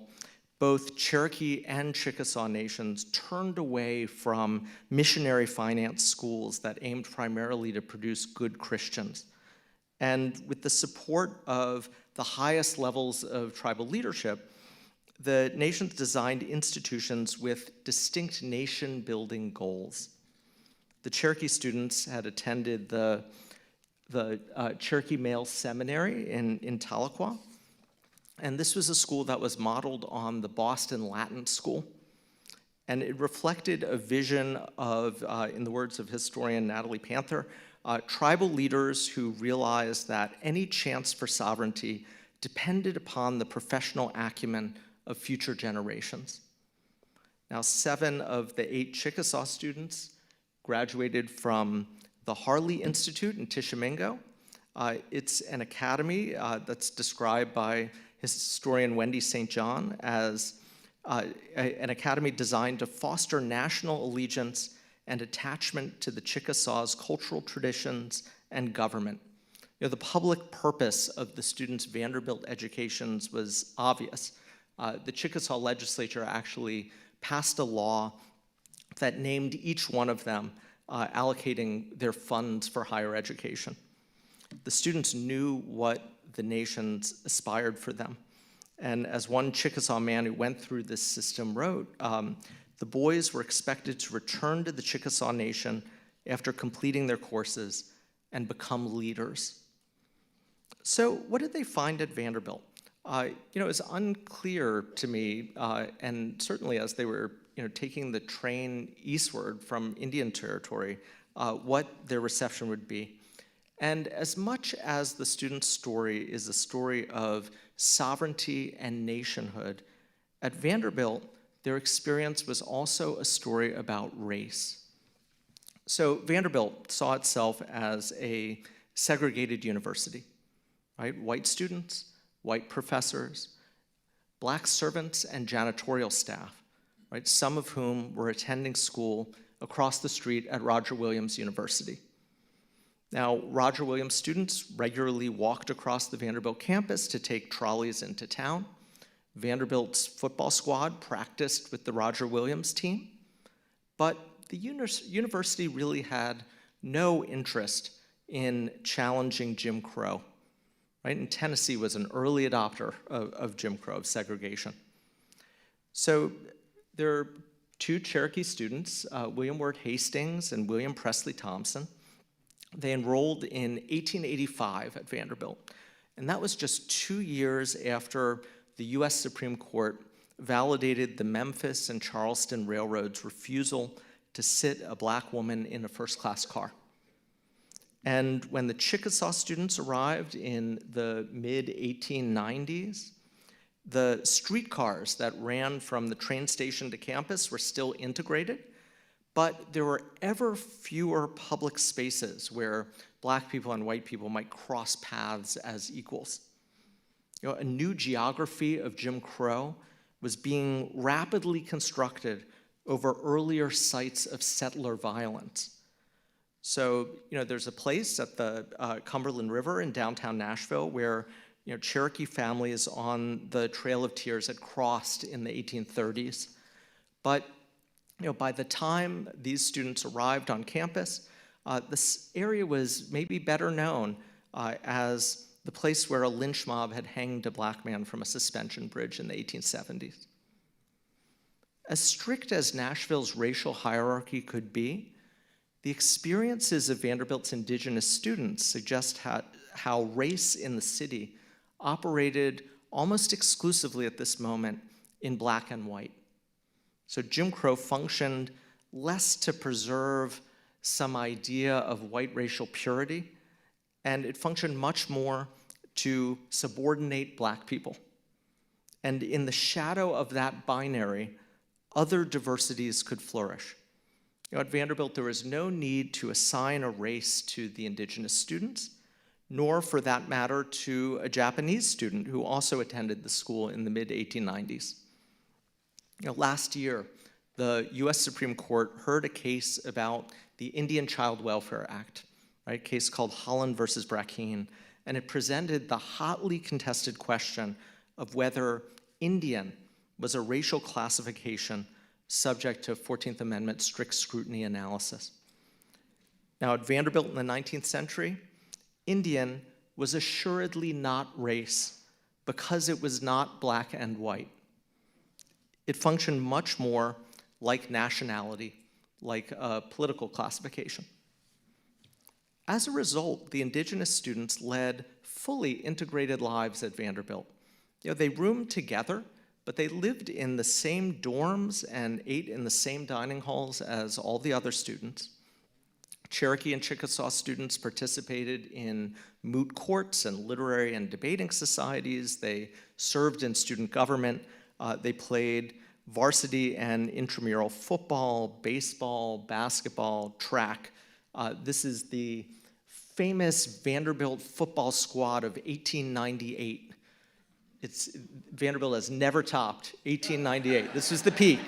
both Cherokee and Chickasaw nations turned away from missionary finance schools that aimed primarily to produce good Christians. And with the support of the highest levels of tribal leadership, the nations designed institutions with distinct nation-building goals. The Cherokee students had attended the Cherokee Male Seminary in Tahlequah, and this was a school that was modeled on the Boston Latin School. And it reflected a vision of, in the words of historian Natalie Panther, tribal leaders who realized that any chance for sovereignty depended upon the professional acumen of future generations. Now, 7 of the 8 Chickasaw students graduated from the Harley Institute in Tishomingo. It's an academy that's described by historian Wendy St. John as an academy designed to foster national allegiance and attachment to the Chickasaws' cultural traditions and government. The public purpose of the students' Vanderbilt educations was obvious. The Chickasaw legislature actually passed a law that named each one of them, allocating their funds for higher education. The students knew what the nations aspired for them. And as one Chickasaw man who went through this system wrote, the boys were expected to return to the Chickasaw Nation after completing their courses and become leaders. So what did they find at Vanderbilt? It's unclear to me, and certainly as they were taking the train eastward from Indian Territory, what their reception would be. And as much as the student's story is a story of sovereignty and nationhood, at Vanderbilt, their experience was also a story about race. So Vanderbilt saw itself as a segregated university, right? White students, white professors, black servants and janitorial staff, right? Some of whom were attending school across the street at Roger Williams University. Now, Roger Williams students regularly walked across the Vanderbilt campus to take trolleys into town. Vanderbilt's football squad practiced with the Roger Williams team, but the university really had no interest in challenging Jim Crow. Right? And Tennessee was an early adopter of Jim Crow, of segregation. So there are 2 Cherokee students, William Ward Hastings and William Presley Thompson. They enrolled in 1885 at Vanderbilt. And that was just 2 years after the US Supreme Court validated the Memphis and Charleston Railroad's refusal to sit a black woman in a first-class car. And when the Chickasaw students arrived in the mid-1890s, the streetcars that ran from the train station to campus were still integrated, but there were ever fewer public spaces where black people and white people might cross paths as equals. A new geography of Jim Crow was being rapidly constructed over earlier sites of settler violence. So, there's a place at the Cumberland River in downtown Nashville where, Cherokee families on the Trail of Tears had crossed in the 1830s. But, by the time these students arrived on campus, this area was maybe better known as the place where a lynch mob had hanged a black man from a suspension bridge in the 1870s. As strict as Nashville's racial hierarchy could be, the experiences of Vanderbilt's Indigenous students suggest how race in the city operated almost exclusively at this moment in black and white. So Jim Crow functioned less to preserve some idea of white racial purity, and it functioned much more to subordinate black people. And in the shadow of that binary, other diversities could flourish. At Vanderbilt, there was no need to assign a race to the Indigenous students, nor for that matter to a Japanese student who also attended the school in the mid-1890s. Last year, the US Supreme Court heard a case about the Indian Child Welfare Act, right? A case called Holland versus Brackeen, and it presented the hotly contested question of whether Indian was a racial classification subject to 14th Amendment strict scrutiny analysis. Now, at Vanderbilt in the 19th century, Indian was assuredly not race because it was not black and white. It functioned much more like nationality, like a political classification. As a result, the Indigenous students led fully integrated lives at Vanderbilt. They roomed together, but they lived in the same dorms and ate in the same dining halls as all the other students. Cherokee and Chickasaw students participated in moot courts and literary and debating societies. They served in student government. They played varsity and intramural football, baseball, basketball, track. This is the famous Vanderbilt football squad of 1898. Vanderbilt has never topped 1898. This was the peak.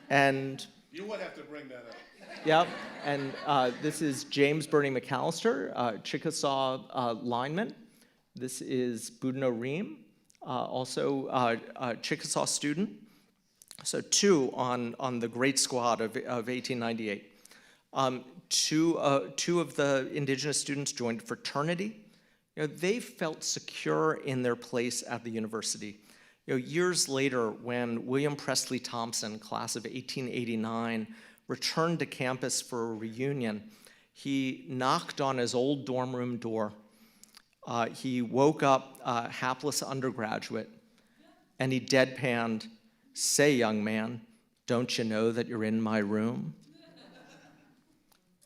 And You would have to bring that up. yep, and this is James Bernie McAllister, Chickasaw lineman. This is Boudinot Ream, also a Chickasaw student. So two on the great squad of 1898. Two of the Indigenous students joined a fraternity. They felt secure in their place at the university. Years later, when William Presley Thompson, class of 1889, returned to campus for a reunion, he knocked on his old dorm room door. He woke up a hapless undergraduate, and he deadpanned, "Say, young man, don't you know that you're in my room?"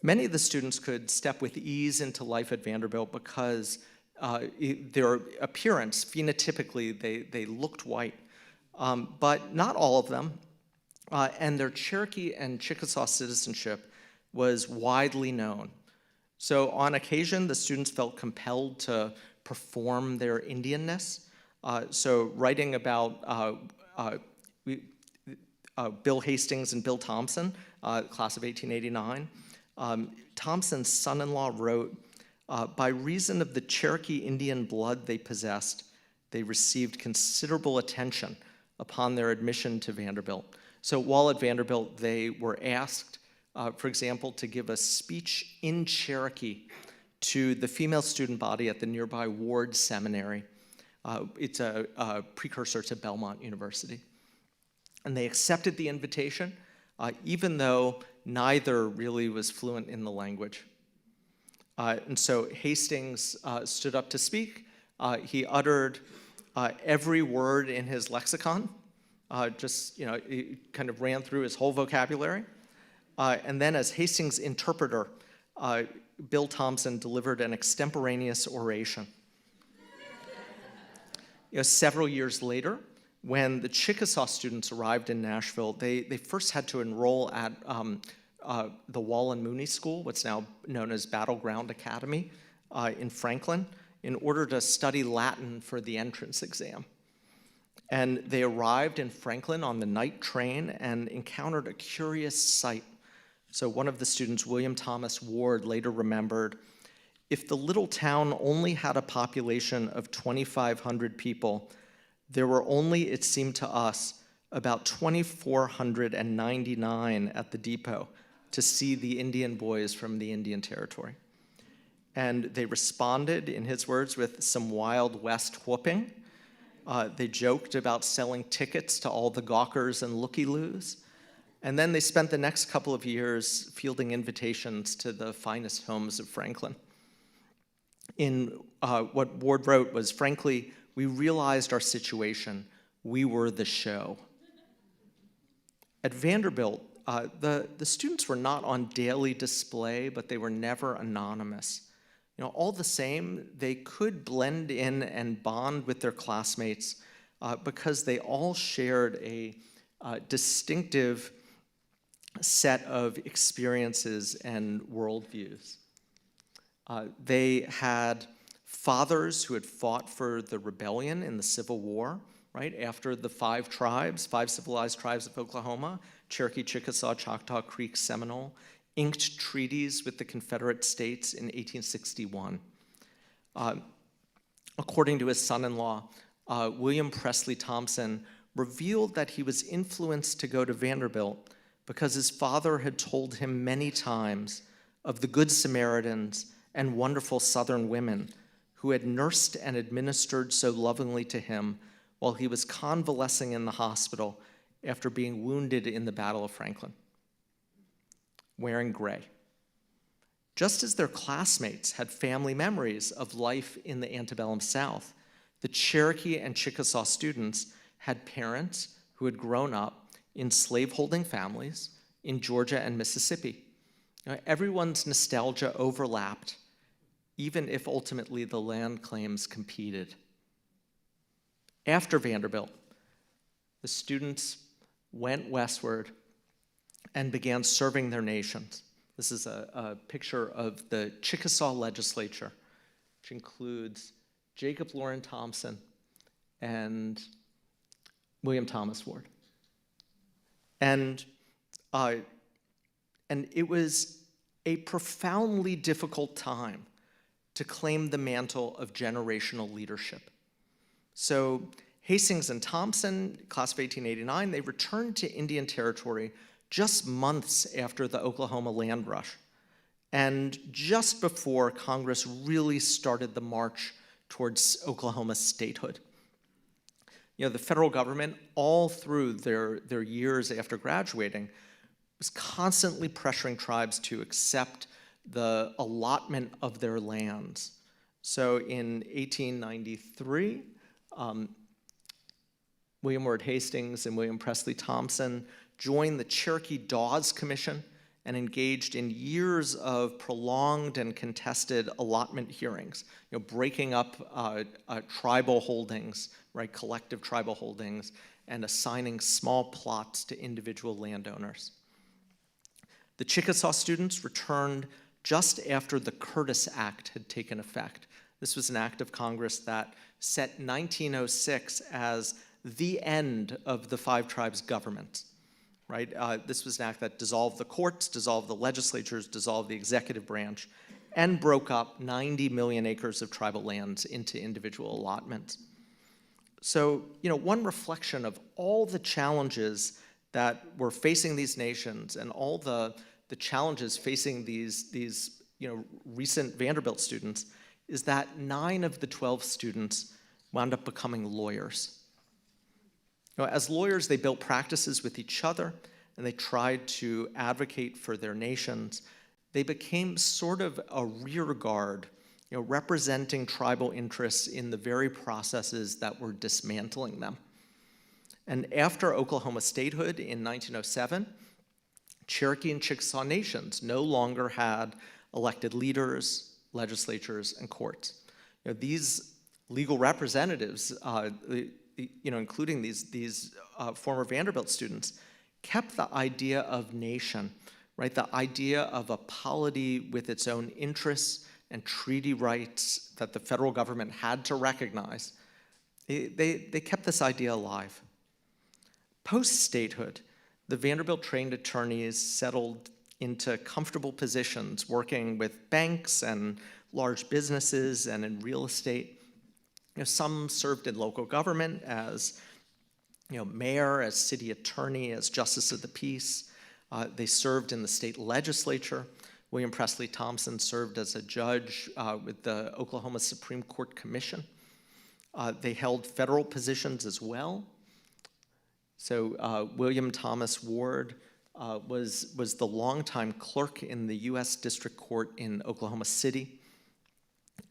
Many of the students could step with ease into life at Vanderbilt because their appearance, phenotypically, they looked white, but not all of them. And their Cherokee and Chickasaw citizenship was widely known. So on occasion, the students felt compelled to perform their Indianness. So writing about Bill Hastings and Bill Thompson, class of 1889, Thompson's son-in-law wrote, by reason of the Cherokee Indian blood they possessed, they received considerable attention upon their admission to Vanderbilt. So while at Vanderbilt, they were asked, for example, to give a speech in Cherokee to the female student body at the nearby Ward Seminary. It's a precursor to Belmont University. And they accepted the invitation, even though neither really was fluent in the language. And so Hastings stood up to speak. He uttered every word in his lexicon, he kind of ran through his whole vocabulary. And then as Hastings' interpreter, Bill Thompson delivered an extemporaneous oration. Several years later, when the Chickasaw students arrived in Nashville, they first had to enroll at the Wallen Mooney School, what's now known as Battleground Academy in Franklin. in order to study Latin for the entrance exam. And they arrived in Franklin on the night train and encountered a curious sight. So one of the students, William Thomas Ward, later remembered, if the little town only had a population of 2,500 people, there were only, it seemed to us, about 2,499 at the depot to see the Indian boys from the Indian Territory. And they responded, in his words, with some Wild West whooping. They joked about selling tickets to all the gawkers and looky-loos. And then they spent the next couple of years fielding invitations to the finest homes of Franklin. In what Ward wrote was, frankly, we realized our situation. We were the show. At Vanderbilt, the students were not on daily display, but they were never anonymous. You know, all the same, they could blend in and bond with their classmates because they all shared a distinctive set of experiences and worldviews. They had fathers who had fought for the rebellion in the Civil War, right? After the five civilized tribes of Oklahoma, Cherokee, Chickasaw, Choctaw, Creek, Seminole, inked treaties with the Confederate States in 1861. According to his son-in-law, William Presley Thompson revealed that he was influenced to go to Vanderbilt because his father had told him many times of the Good Samaritans and wonderful Southern women who had nursed and administered so lovingly to him while he was convalescing in the hospital after being wounded in the Battle of Franklin, wearing gray. Just as their classmates had family memories of life in the antebellum South, the Cherokee and Chickasaw students had parents who had grown up in slaveholding families in Georgia and Mississippi. Now, everyone's nostalgia overlapped, even if ultimately the land claims competed. After Vanderbilt, the students went westward and began serving their nations. This is a picture of the Chickasaw legislature, which includes Jacob Loren Thompson and William Thomas Ward. And it was a profoundly difficult time to claim the mantle of generational leadership. So Hastings and Thompson, class of 1889, they returned to Indian Territory just months after the Oklahoma land rush, and just before Congress really started the march towards Oklahoma's statehood. You know, the federal government, all through their years after graduating, was constantly pressuring tribes to accept the allotment of their lands. So in 1893, William Ward Hastings and William Presley Thompson joined the Cherokee Dawes Commission and engaged in years of prolonged and contested allotment hearings, you know, breaking up tribal holdings, right, collective tribal holdings, and assigning small plots to individual landowners. The Chickasaw students returned just after the Curtis Act had taken effect. This was an act of Congress that set 1906 as the end of the five tribes' government. Right? This was an act that dissolved the courts, dissolved the legislatures, dissolved the executive branch, and broke up 90 million acres of tribal lands into individual allotments. So, you know, one reflection of all the challenges that were facing these nations and all the challenges facing these you know, recent Vanderbilt students is that 9 of the 12 students wound up becoming lawyers. You know, as lawyers, they built practices with each other, and they tried to advocate for their nations. They became sort of a rear guard, you know, representing tribal interests in the very processes that were dismantling them. And after Oklahoma statehood in 1907, Cherokee and Chickasaw nations no longer had elected leaders, legislatures, and courts. You know, these legal representatives, you know, including these former Vanderbilt students, kept the idea of nation, right? The idea of a polity with its own interests and treaty rights that the federal government had to recognize, they kept this idea alive. Post-statehood, the Vanderbilt trained attorneys settled into comfortable positions working with banks and large businesses and in real estate. Some served in local government as mayor, as city attorney, as justice of the peace. They served in the state legislature. William Presley Thompson served as a judge with the Oklahoma Supreme Court Commission. They held federal positions as well. So William Thomas Ward was the longtime clerk in the U.S. District Court in Oklahoma City.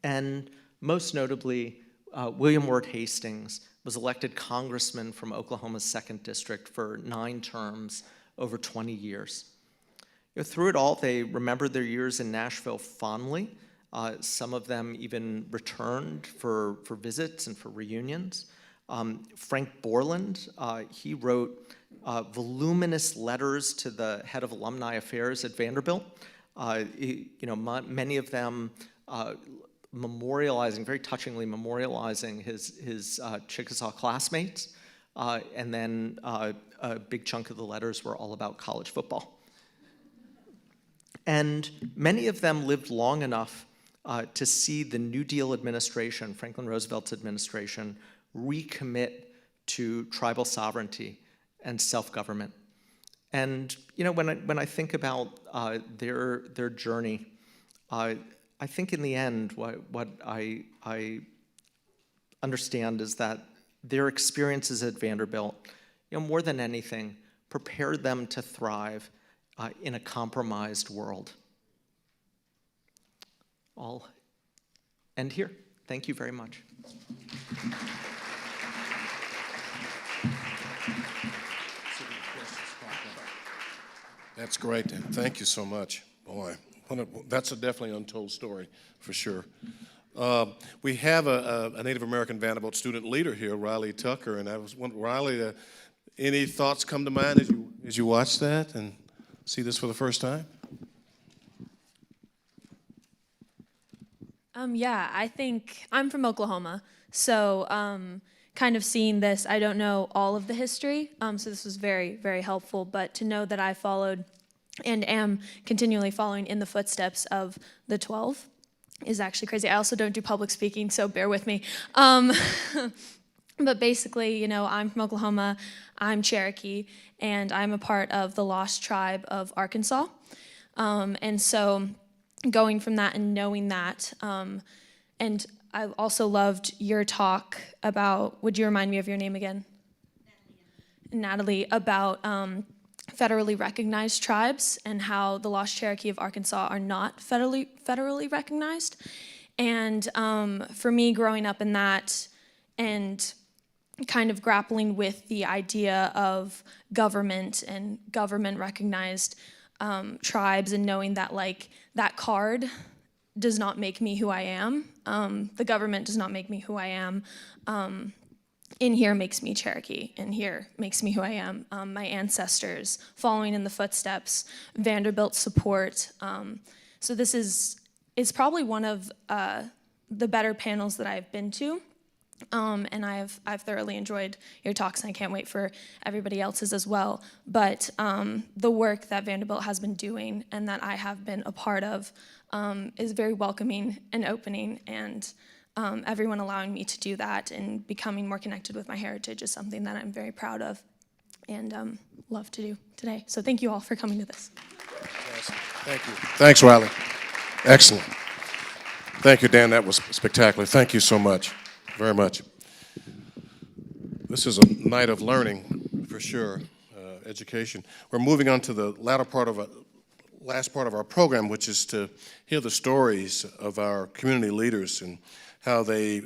And most notably, William Ward Hastings was elected congressman from Oklahoma's 2nd District for 9 terms over 20 years. Through it all, they remembered their years in Nashville fondly. Some of them even returned for visits and for reunions. Frank Borland, he wrote voluminous letters to the head of alumni affairs at Vanderbilt. Many of them memorializing, very touchingly memorializing his Chickasaw classmates. And then a big chunk of the letters were all about college football. And many of them lived long enough to see the New Deal administration, Franklin Roosevelt's administration, recommit to tribal sovereignty and self-government. And when I think about their journey, I think in the end, what I understand is that their experiences at Vanderbilt, more than anything, prepared them to thrive in a compromised world. I'll end here. Thank you very much. That's great. Thank you so much. Boy, that's a definitely untold story for sure. We have a Native American Vanderbilt student leader here, Riley Tucker, and I was wondering, Riley, any thoughts come to mind as you watch that and see this for the first time? Yeah, I think I'm from Oklahoma, so kind of seeing this, I don't know all of the history, so this was very, very helpful, but to know that I followed and am continually following in the footsteps of the 12 is actually crazy. I also don't do public speaking, so bear with me. But basically, I'm from Oklahoma, I'm Cherokee, and I'm a part of the Lost Tribe of Arkansas. And so going from that and knowing that, and I also loved your talk about, would you remind me of your name again? Natalie, about federally recognized tribes and how the Lost Cherokee of Arkansas are not federally recognized. And for me, growing up in that and kind of grappling with the idea of government and government recognized tribes and knowing that that card does not make me who I am. The government does not make me who I am. In here makes me Cherokee. In here makes me who I am. My ancestors, following in the footsteps, Vanderbilt support. So this is probably one of the better panels that I've been to. And I've thoroughly enjoyed your talks, and I can't wait for everybody else's as well. But the work that Vanderbilt has been doing and that I have been a part of is very welcoming and opening, and everyone allowing me to do that and becoming more connected with my heritage is something that I'm very proud of and love to do today. So thank you all for coming to this. Yes. Thank you. Thanks, Riley. Excellent. Thank you, Dan. That was spectacular. Thank you so much. Very much. This is a night of learning, for sure, education. We're moving on to the last part of our program, which is to hear the stories of our community leaders and how their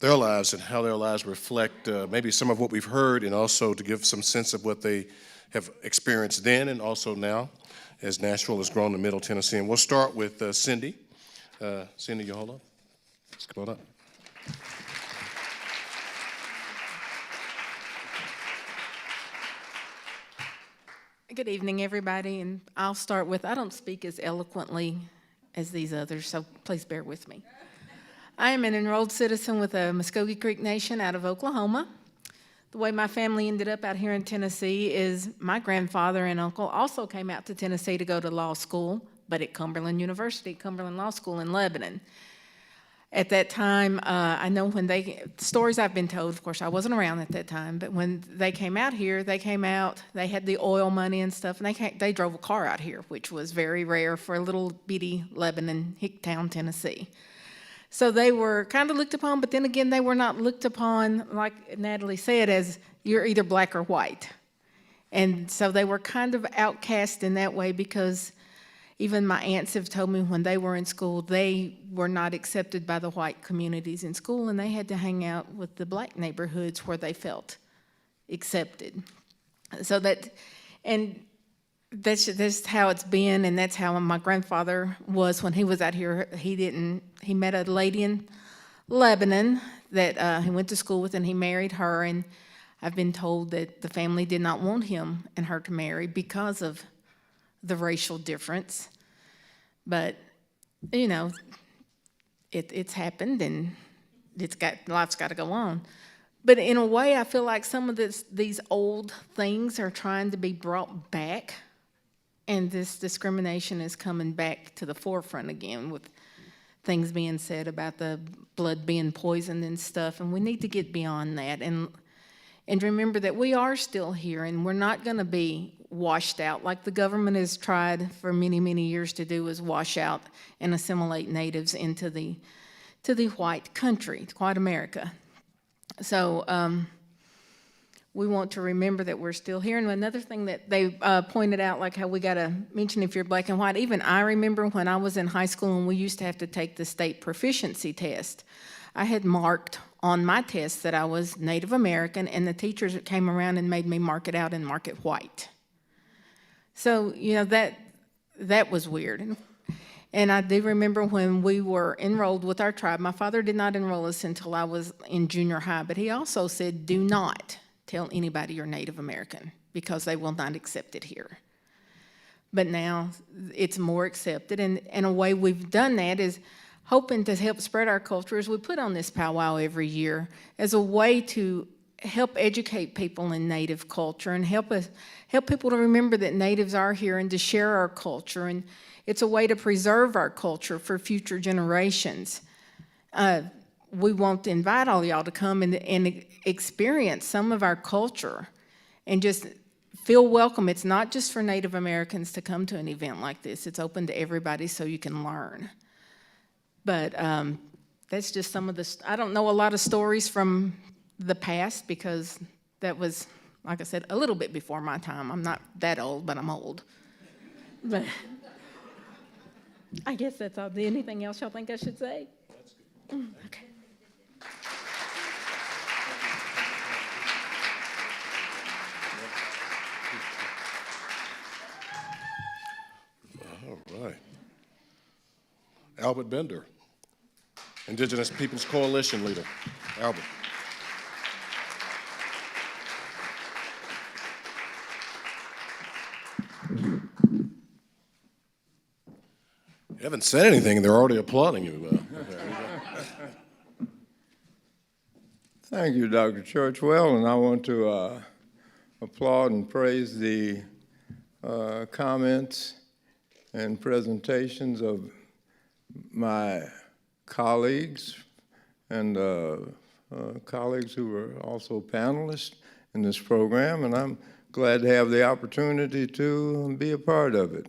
lives reflect maybe some of what we've heard, and also to give some sense of what they have experienced then and also now as Nashville has grown to Middle Tennessee. And we'll start with Cindy. Cindy, you hold up. Let's come on up. Good evening, everybody, and I'll start with, I don't speak as eloquently as these others, so please bear with me. I am an enrolled citizen with the Muskogee Creek Nation out of Oklahoma. The way my family ended up out here in Tennessee is my grandfather and uncle also came out to Tennessee to go to law school, but at Cumberland University, Cumberland Law School in Lebanon. At that time, I know when stories I've been told, of course I wasn't around at that time, but when they came out here, they had the oil money and stuff, and they drove a car out here, which was very rare for a little bitty Lebanon, Hicktown, Tennessee. So they were kind of looked upon, but then again, they were not looked upon, like Natalie said, as you're either black or white. And so they were kind of outcast in that way, because even my aunts have told me when they were in school, they were not accepted by the white communities in school, and they had to hang out with the black neighborhoods where they felt accepted. So that's how it's been, and that's how my grandfather was when he was out here. He met a lady in Lebanon that he went to school with, and he married her, and I've been told that the family did not want him and her to marry because of the racial difference. But, you know, it's happened, and life's got to go on. But in a way, I feel like some of these old things are trying to be brought back, and this discrimination is coming back to the forefront again, with things being said about the blood being poisoned and stuff, and we need to get beyond that and remember that we are still here, and we're not going to be washed out like the government has tried for many, many years to do, is wash out and assimilate natives into the white country, white America. So we want to remember that we're still here. And another thing that they pointed out, like how we got to mention if you're black and white, even I remember when I was in high school and we used to have to take the state proficiency test. I had marked on my test that I was Native American, and the teachers came around and made me mark it out and mark it white. So, you know, that was weird. And I do remember when we were enrolled with our tribe, my father did not enroll us until I was in junior high, but he also said, do not tell anybody you're Native American, because they will not accept it here. But now it's more accepted, and a way we've done that is hoping to help spread our culture, is we put on this powwow every year as a way to help educate people in Native culture and help people to remember that Natives are here and to share our culture. And it's a way to preserve our culture for future generations. We want to invite all y'all to come and experience some of our culture and just feel welcome. It's not just for Native Americans to come to an event like this. It's open to everybody so you can learn. But that's just some of the, I don't know a lot of stories from the past, because that was, like I said, a little bit before my time. I'm not that old, but I'm old. But I guess that's all. Anything else y'all think I should say? That's good. Okay. All right. Albert Bender, Indigenous Peoples Coalition leader. Albert. You haven't said anything, and they're already applauding you. Thank you, Dr. Churchwell, and I want to applaud and praise the comments and presentations of my colleagues and colleagues who are also panelists in this program, and I'm glad to have the opportunity to be a part of it.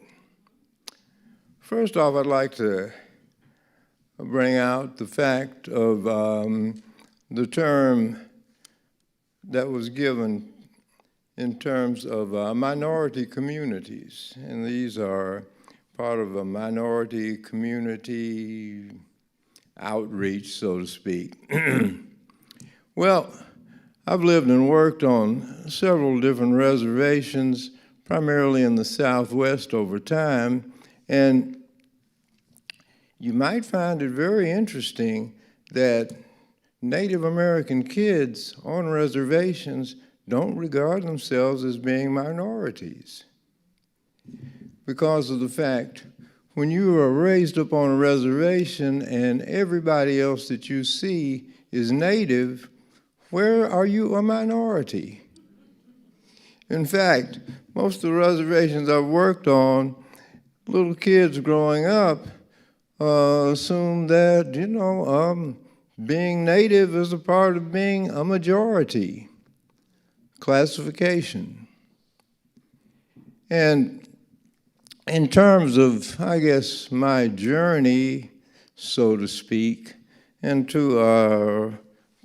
First off, I'd like to bring out the fact of the term that was given in terms of minority communities, and these are part of a minority community outreach, so to speak. Well, I've lived and worked on several different reservations, primarily in the Southwest over time, and you might find it very interesting that Native American kids on reservations don't regard themselves as being minorities, because of the fact when you are raised up on a reservation and everybody else that you see is native, where are you a minority? In fact, most of the reservations I've worked on, little kids growing up assume that, being native is a part of being a majority classification. And in terms of, I guess, my journey, so to speak, and to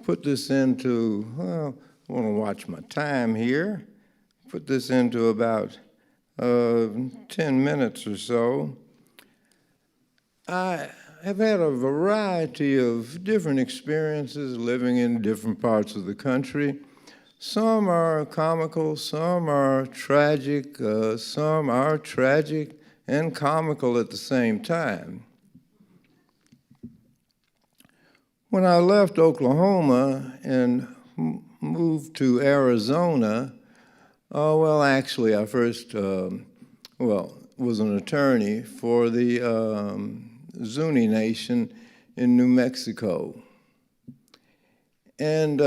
put this into, well, I want to watch my time here, put this into about 10 minutes or so. I have had a variety of different experiences living in different parts of the country. Some are comical, some are tragic, some are tragic and comical at the same time. When I left Oklahoma and moved to Arizona, well, actually, I first, was an attorney for the Zuni Nation in New Mexico. And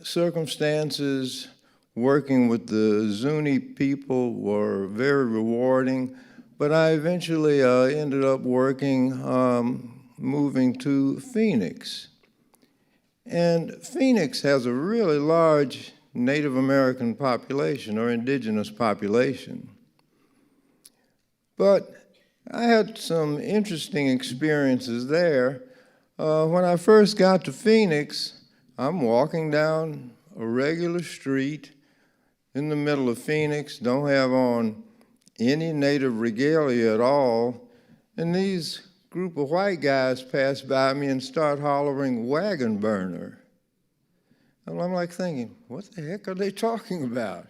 circumstances working with the Zuni people were very rewarding, but I eventually ended up working, moving to Phoenix. And Phoenix has a really large Native American population or indigenous population. But I had some interesting experiences there. When I first got to Phoenix, I'm walking down a regular street in the middle of Phoenix, don't have on any native regalia at all, and these group of white guys pass by me and start hollering wagon burner. And I'm like thinking, what the heck are they talking about?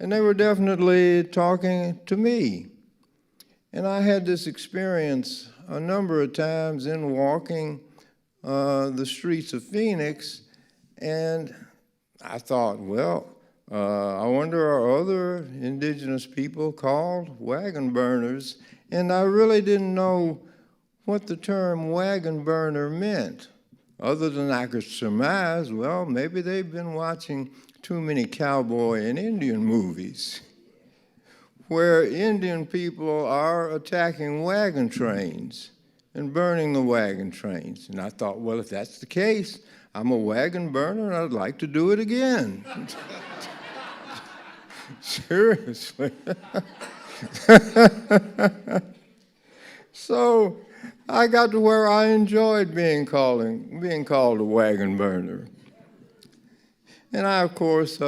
And they were definitely talking to me. And I had this experience a number of times in walking the streets of Phoenix, and I thought, well, I wonder are other indigenous people called wagon burners? And I really didn't know what the term wagon burner meant, other than I could surmise, well, maybe they've been watching too many cowboy and Indian movies where Indian people are attacking wagon trains and burning the wagon trains. And I thought, well, if that's the case, I'm a wagon burner and I'd like to do it again. Seriously. So I got to where I enjoyed being called a wagon burner. And I, of course,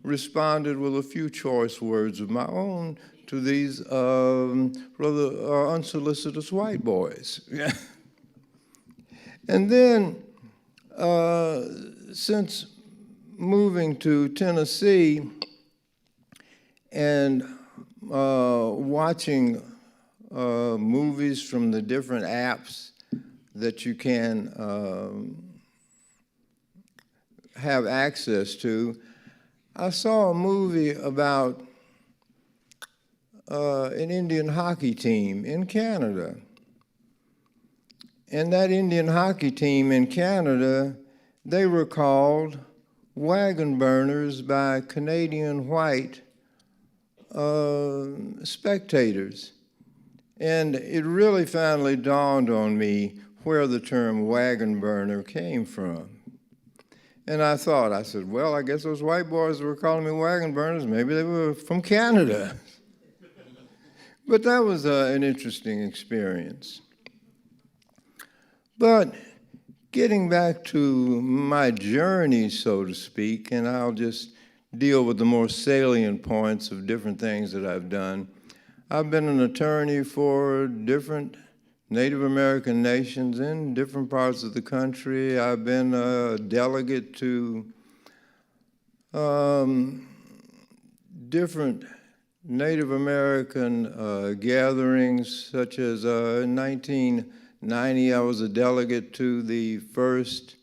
responded with a few choice words of my own to these rather unsolicitous white boys. And then, since moving to Tennessee and watching movies from the different apps that you can have access to, I saw a movie about an Indian hockey team in Canada. And that Indian hockey team in Canada, they were called wagon burners by Canadian white spectators. And it really finally dawned on me where the term wagon burner came from. And I said, well, I guess those white boys were calling me wagon burners. Maybe they were from Canada. But that was an interesting experience. But getting back to my journey, so to speak, and I'll just deal with the more salient points of different things that I've done. I've been an attorney for different Native American nations in different parts of the country. I've been a delegate to different Native American gatherings, such as in 1990, I was a delegate to the first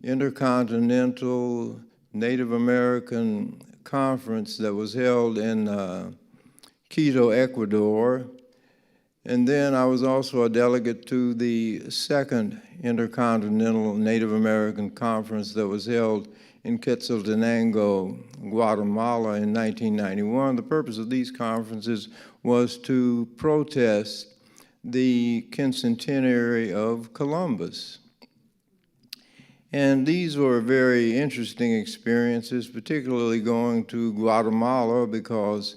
Intercontinental Native American Conference that was held in Quito, Ecuador. And then I was also a delegate to the second Intercontinental Native American Conference that was held in Quetzaltenango, Guatemala in 1991. The purpose of these conferences was to protest the quincentenary of Columbus. And these were very interesting experiences, particularly going to Guatemala, because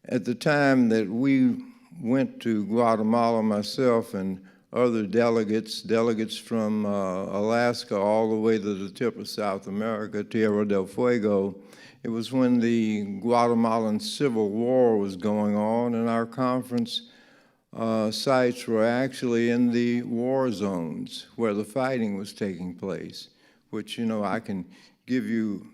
at the time that we went to Guatemala, myself and other delegates from Alaska all the way to the tip of South America, Tierra del Fuego, it was when the Guatemalan Civil War was going on, and our conference sites were actually in the war zones where the fighting was taking place, which, you know, I can give you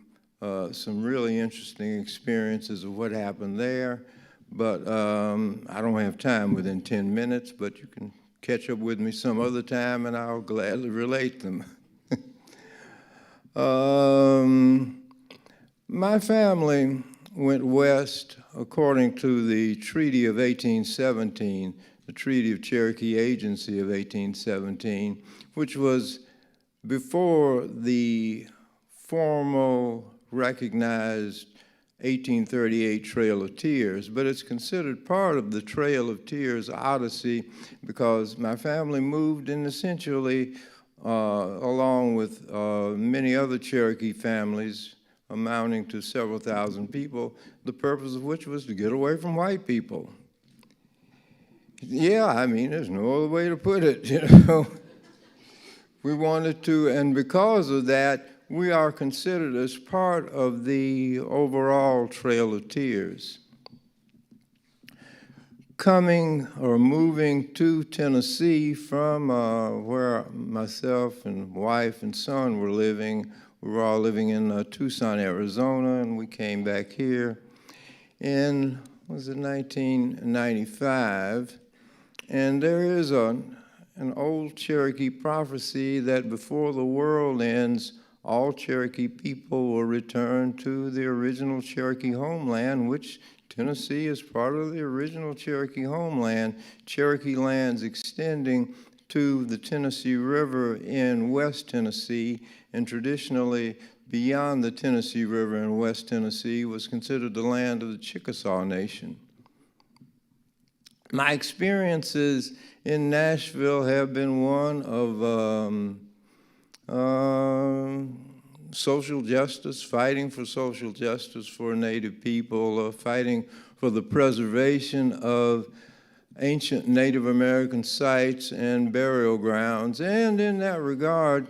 some really interesting experiences of what happened there, but I don't have time within 10 minutes, but you can catch up with me some other time and I'll gladly relate them. My family went west according to the Treaty of 1817, the Treaty of Cherokee Agency of 1817, which was before the formal recognized 1838 Trail of Tears, but it's considered part of the Trail of Tears Odyssey because my family moved in essentially along with many other Cherokee families amounting to several thousand people, the purpose of which was to get away from white people. Yeah, I mean, there's no other way to put it, you know. We wanted to, and because of that, we are considered as part of the overall Trail of Tears. Coming or moving to Tennessee from where myself and wife and son were living, we were all living in Tucson, Arizona, and we came back here in, was it 1995? And there is an old Cherokee prophecy that before the world ends, all Cherokee people will return to the original Cherokee homeland, which Tennessee is part of the original Cherokee homeland, Cherokee lands extending to the Tennessee River in West Tennessee, and traditionally beyond the Tennessee River in West Tennessee was considered the land of the Chickasaw Nation. My experiences in Nashville have been one of social justice, fighting for social justice for Native people, fighting for the preservation of ancient Native American sites and burial grounds. And in that regard,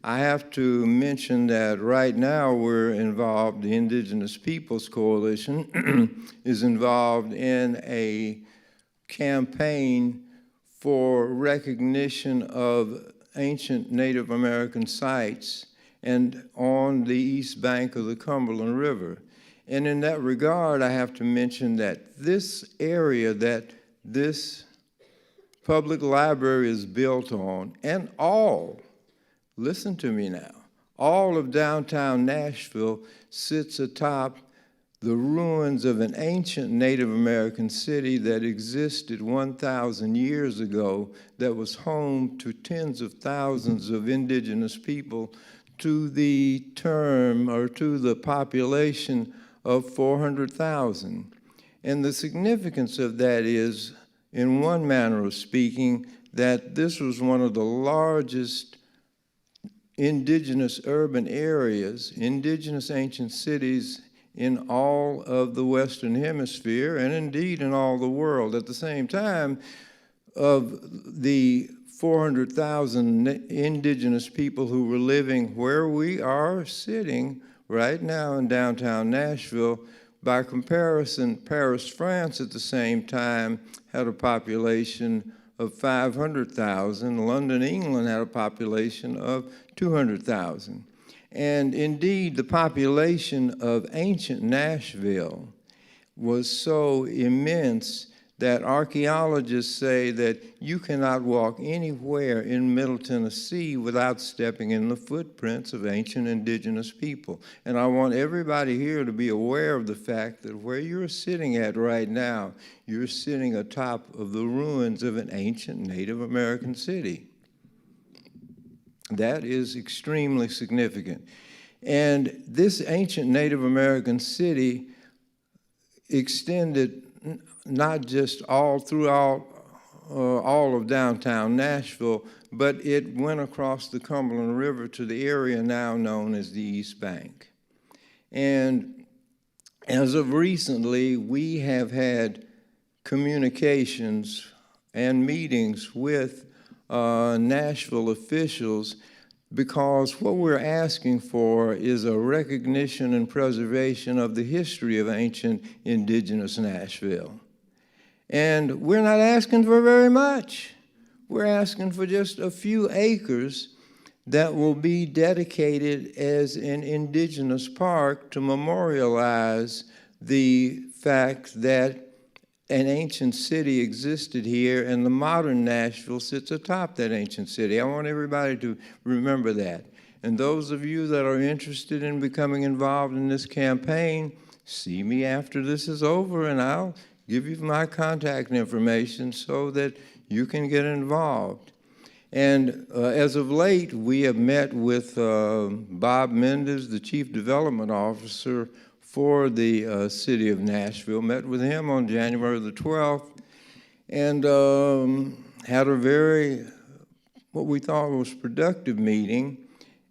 I have to mention that right now we're involved, the Indigenous Peoples Coalition is involved in a campaign for recognition of ancient Native American sites and on the east bank of the Cumberland River. And in that regard, I have to mention that this area that this public library is built on, and all, listen to me now, all of downtown Nashville sits atop the ruins of an ancient Native American city that existed 1,000 years ago that was home to tens of thousands of indigenous people to the term or to the population of 400,000. And the significance of that is, in one manner of speaking, that this was one of the largest indigenous urban areas, indigenous ancient cities in all of the Western Hemisphere, and indeed in all the world. At the same time, of the 400,000 indigenous people who were living where we are sitting right now in downtown Nashville, by comparison, Paris, France at the same time had a population of 500,000. London, England had a population of 200,000. And indeed, the population of ancient Nashville was so immense that archaeologists say that you cannot walk anywhere in Middle Tennessee without stepping in the footprints of ancient indigenous people. And I want everybody here to be aware of the fact that where you're sitting at right now, you're sitting atop of the ruins of an ancient Native American city. That is extremely significant. And this ancient Native American city extended not just all throughout all of downtown Nashville, but it went across the Cumberland River to the area now known as the East Bank. And as of recently, we have had communications and meetings with Nashville officials, because what we're asking for is a recognition and preservation of the history of ancient indigenous Nashville. And we're not asking for very much. We're asking for just a few acres that will be dedicated as an indigenous park to memorialize the fact that an ancient city existed here, and the modern Nashville sits atop that ancient city. I want everybody to remember that. And those of you that are interested in becoming involved in this campaign, see me after this is over, and I'll give you my contact information so that you can get involved. And as of late, we have met with Bob Mendes, the Chief Development Officer for the city of Nashville, met with him on January the 12th, and had a very, what we thought was productive meeting,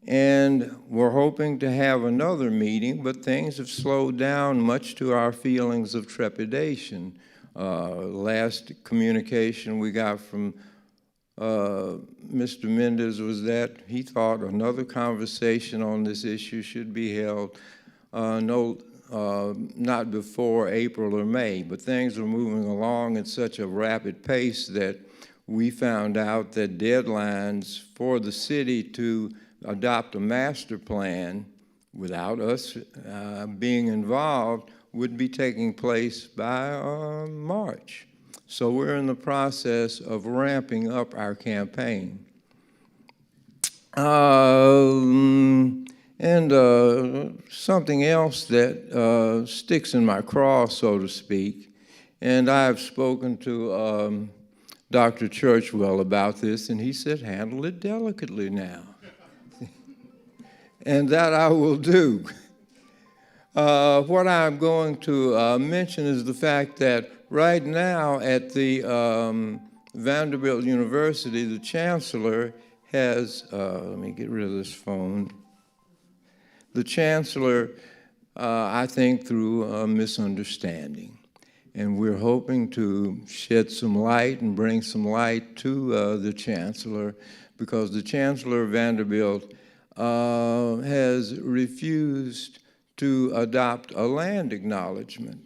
and we're hoping to have another meeting, but things have slowed down much to our feelings of trepidation. Last communication we got from Mr. Mendes was that he thought another conversation on this issue should be held not before April or May, but things are moving along at such a rapid pace that we found out that deadlines for the city to adopt a master plan without us being involved would be taking place by March. So we're in the process of ramping up our campaign. Something else that sticks in my craw, so to speak, and I've spoken to Dr. Churchwell about this, and he said, handle it delicately now. And that I will do. What I'm going to mention is the fact that right now at the Vanderbilt University, the chancellor has, let me get rid of this phone. The chancellor, I think, through a misunderstanding. And we're hoping to shed some light and bring some light to the chancellor, because the chancellor of Vanderbilt has refused to adopt a land acknowledgement.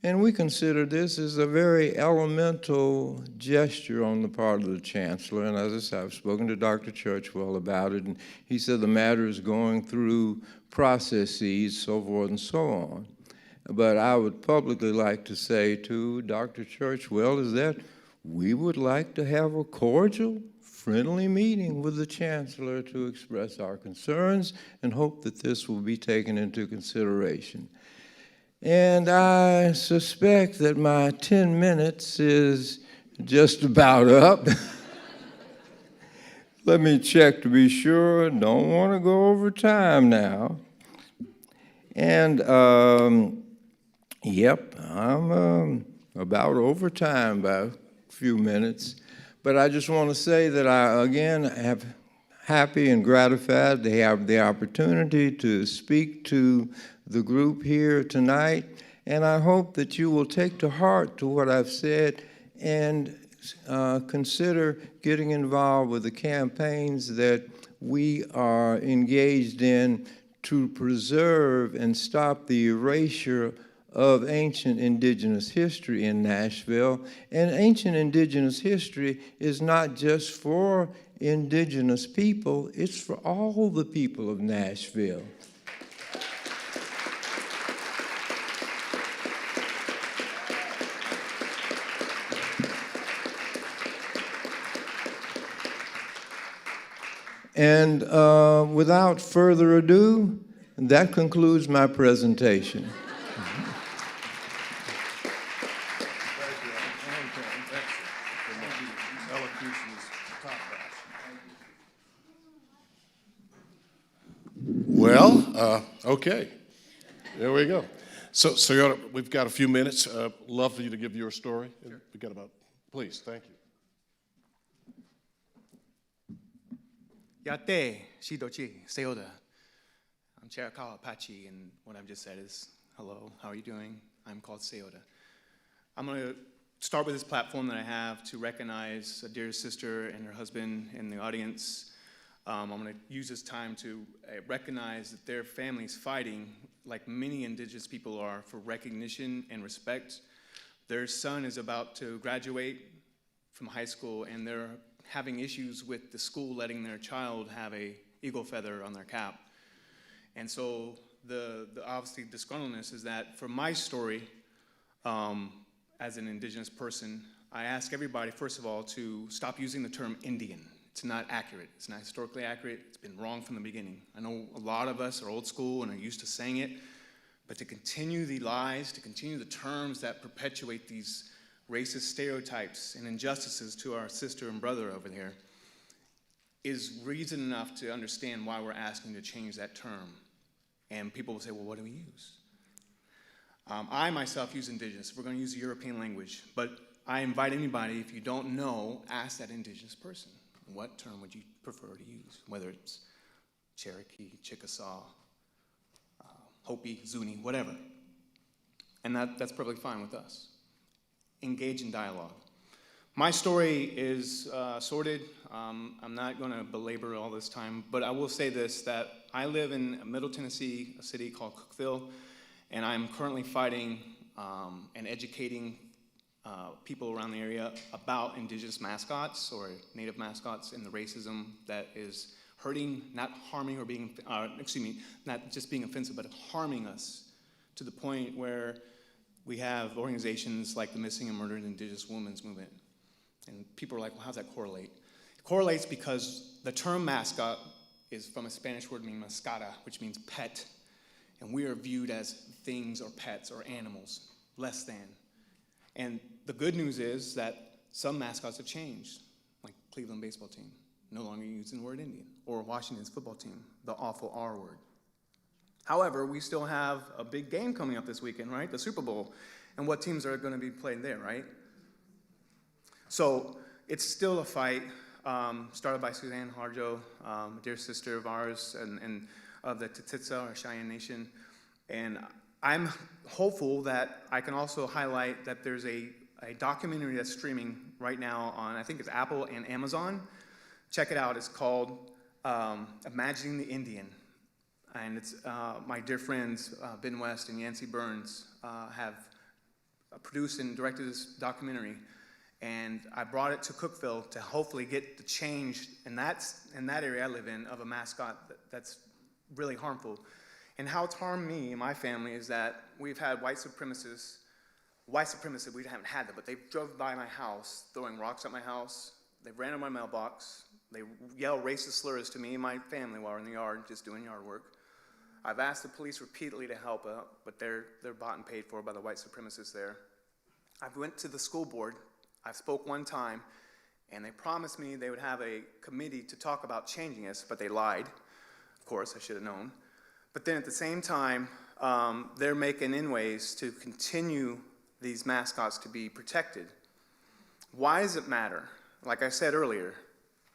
And we consider this as a very elemental gesture on the part of the chancellor. And as I said, I've spoken to Dr. Churchwell about it, and he said the matter is going through processes, so forth and so on. But I would publicly like to say to Dr. Churchwell is that we would like to have a cordial, friendly meeting with the chancellor to express our concerns and hope that this will be taken into consideration. And I suspect that my 10 minutes is just about up. Let me check to be sure. Don't want to go over time now. And, yep, I'm about over time by a few minutes. But I just want to say that I, again, am happy and gratified to have the opportunity to speak to the group here tonight, and I hope that you will take to heart to what I've said and consider getting involved with the campaigns that we are engaged in to preserve and stop the erasure of ancient indigenous history in Nashville. And ancient indigenous history is not just for indigenous people, it's for all the people of Nashville. And without further ado, that concludes my presentation. Well, okay, there we go. So we've got a few minutes. Love for you to give your story. Sure. We got about, please, thank you. Yate, Shidochi, Seoda. I'm Cherokee Apache, and what I've just said is, hello, how are you doing? I'm called Seoda. I'm going to start with this platform that I have to recognize a dear sister and her husband in the audience. I'm going to use this time to recognize that their family's fighting, like many Indigenous people are, for recognition and respect. Their son is about to graduate from high school, and they're having issues with the school letting their child have a eagle feather on their cap. And so the obviously disgruntledness is that for my story, as an Indigenous person, I ask everybody, first of all, to stop using the term Indian. It's not accurate. It's not historically accurate. It's been wrong from the beginning. I know a lot of us are old school and are used to saying it, but to continue the lies, to continue the terms that perpetuate these racist stereotypes and injustices to our sister and brother over here is reason enough to understand why we're asking to change that term. And people will say, well, what do we use? I myself use Indigenous. We're going to use the European language, but I invite anybody, if you don't know, ask that Indigenous person. What term would you prefer to use? Whether it's Cherokee, Chickasaw, Hopi, Zuni, whatever. And that's perfectly fine with us. Engage in dialogue. My story is sordid. I'm not going to belabor all this time, but I will say this, that I live in Middle Tennessee, a city called Cookeville, and I'm currently fighting and educating people around the area about Indigenous mascots or Native mascots and the racism that is hurting, not harming or being, not just being offensive, but harming us to the point where we have organizations like the Missing and Murdered Indigenous Women's Movement. And people are like, well, how does that correlate? It correlates because the term mascot is from a Spanish word meaning mascota, which means pet. And we are viewed as things or pets or animals, less than. And the good news is that some mascots have changed, like Cleveland baseball team, no longer using the word Indian, or Washington's football team, the awful R word. However, we still have a big game coming up this weekend, right? The Super Bowl. And what teams are going to be playing there, right? So it's still a fight started by Suzanne Harjo, a dear sister of ours, and of the Tsitsa or Cheyenne Nation. And I'm hopeful that I can also highlight that there's a documentary that's streaming right now on, I think it's Apple and Amazon. Check it out. It's called Imagining the Indian. And it's my dear friends, Ben West and Yancey Burns, have produced and directed this documentary. And I brought it to Cookeville to hopefully get the change in that area I live in of a mascot that's really harmful. And how it's harmed me and my family is that we've had white supremacists, we haven't had them, but they've drove by my house, throwing rocks at my house. They've ran in my mailbox. They yell racist slurs to me and my family while we're in the yard just doing yard work. I've asked the police repeatedly to help out, but they're bought and paid for by the white supremacists there. I went to the school board. I spoke one time, and they promised me they would have a committee to talk about changing us, but they lied. Of course, I should have known. But then at the same time, they're making inways to continue these mascots to be protected. Why does it matter? Like I said earlier,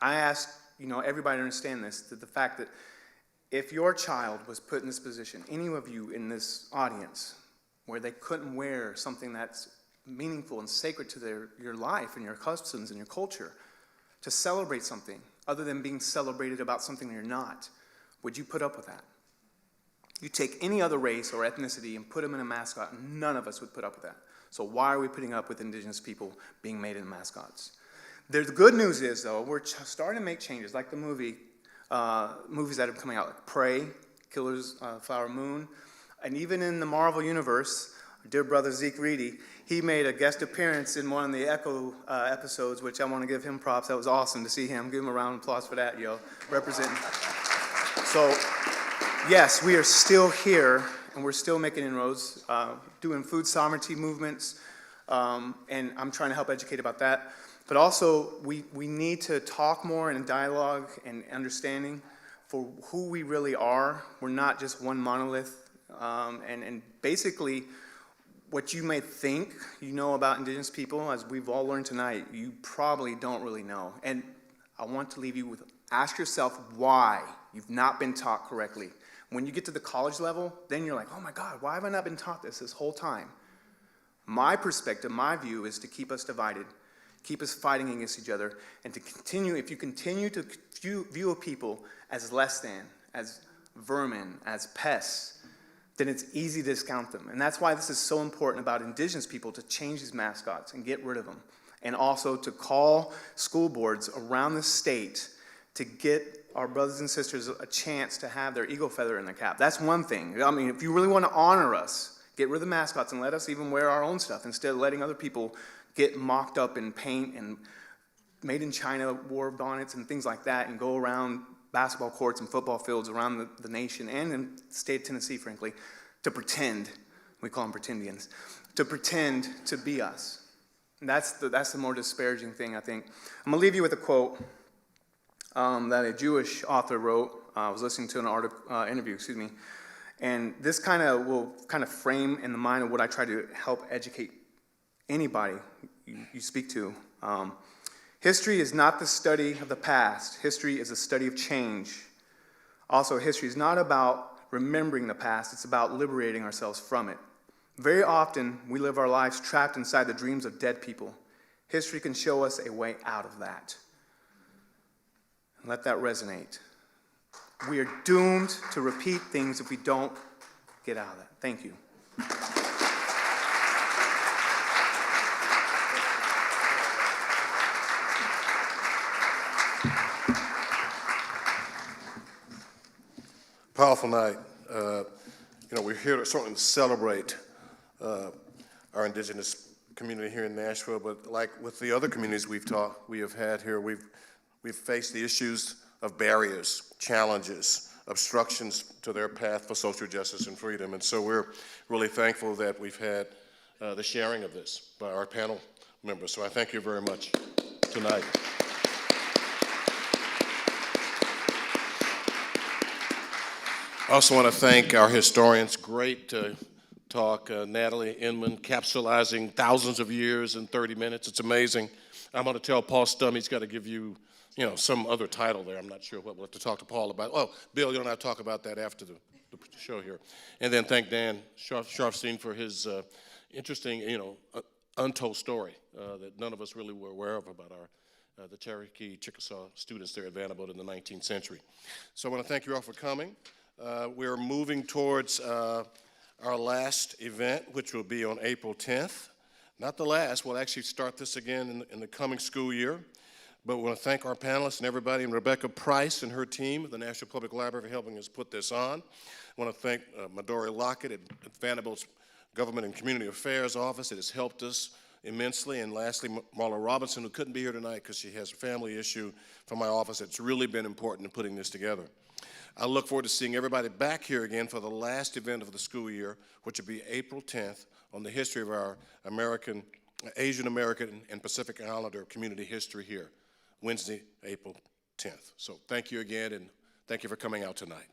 I ask everybody to understand this, that the fact that if your child was put in this position, any of you in this audience, where they couldn't wear something that's meaningful and sacred to your life and your customs and your culture, to celebrate something other than being celebrated about something you're not, would you put up with that? You take any other race or ethnicity and put them in a mascot, and none of us would put up with that. So why are we putting up with Indigenous people being made into mascots? The good news is, though, we're starting to make changes, like the movies that are coming out, like Prey, Killers, Flower Moon, and even in the Marvel Universe, dear brother Zeke Reedy. He made a guest appearance in one of the Echo episodes, which I want to give him props. That was awesome to see him. Give him a round of applause for that, yo, representing. So, yes, we are still here, and we're still making inroads, doing food sovereignty movements, and I'm trying to help educate about that. But also, we need to talk more in dialogue and understanding for who we really are. We're not just one monolith, and basically, what you may think you know about Indigenous people, as we've all learned tonight, you probably don't really know. And I want to leave you with, ask yourself why you've not been taught correctly. When you get to the college level, then you're like, oh my God, why have I not been taught this whole time? My perspective, my view is to keep us divided, keep us fighting against each other, and to continue, if you continue to view a people as less than, as vermin, as pests, then it's easy to discount them. And that's why this is so important about Indigenous people, to change these mascots and get rid of them. And also to call school boards around the state to get our brothers and sisters a chance to have their eagle feather in their cap. That's one thing. I mean, if you really want to honor us, get rid of the mascots and let us even wear our own stuff instead of letting other people get mocked up in paint and made in China war bonnets and things like that and go around basketball courts and football fields around the nation and in the state of Tennessee, frankly, to pretend, we call them pretendians, to pretend to be us. And that's the more disparaging thing, I think. I'm going to leave you with a quote that a Jewish author wrote. I was listening to an interview, and this will frame in the mind of what I try to help educate anybody you speak to. History is not the study of the past. History is a study of change. Also, history is not about remembering the past. It's about liberating ourselves from it. Very often, we live our lives trapped inside the dreams of dead people. History can show us a way out of that. Let that resonate. We are doomed to repeat things if we don't get out of that. Thank you. Powerful night. We're here to certainly celebrate our Indigenous community here in Nashville, but like with the other communities we have had here, we've faced the issues of barriers, challenges, obstructions to their path for social justice and freedom. And so we're really thankful that we've had the sharing of this by our panel members. So I thank you very much tonight. I also want to thank our historians. Great talk, Natalie Inman, capsulizing thousands of years in 30 minutes. It's amazing. I'm going to tell Paul Stum he's got to give you, some other title there. I'm not sure what we'll have to talk to Paul about. Oh, Bill, you and I talk about that after the show here. And then thank Dan Sharfstein for his interesting, untold story that none of us really were aware of about the Cherokee Chickasaw students there at Vanderbilt in the 19th century. So I want to thank you all for coming. We're moving towards our last event, which will be on April 10th. Not the last. We'll actually start this again in the coming school year. But we want to thank our panelists and everybody, and Rebecca Price and her team at the Nashville Public Library for helping us put this on. I want to thank Midori Lockett at Vanderbilt's Government and Community Affairs Office. It has helped us immensely. And lastly, Marla Robinson, who couldn't be here tonight because she has a family issue from my office. It's really been important in putting this together. I look forward to seeing everybody back here again for the last event of the school year, which will be April 10th, on the history of our Asian American and Pacific Islander community history here, Wednesday, April 10th. So thank you again, and thank you for coming out tonight.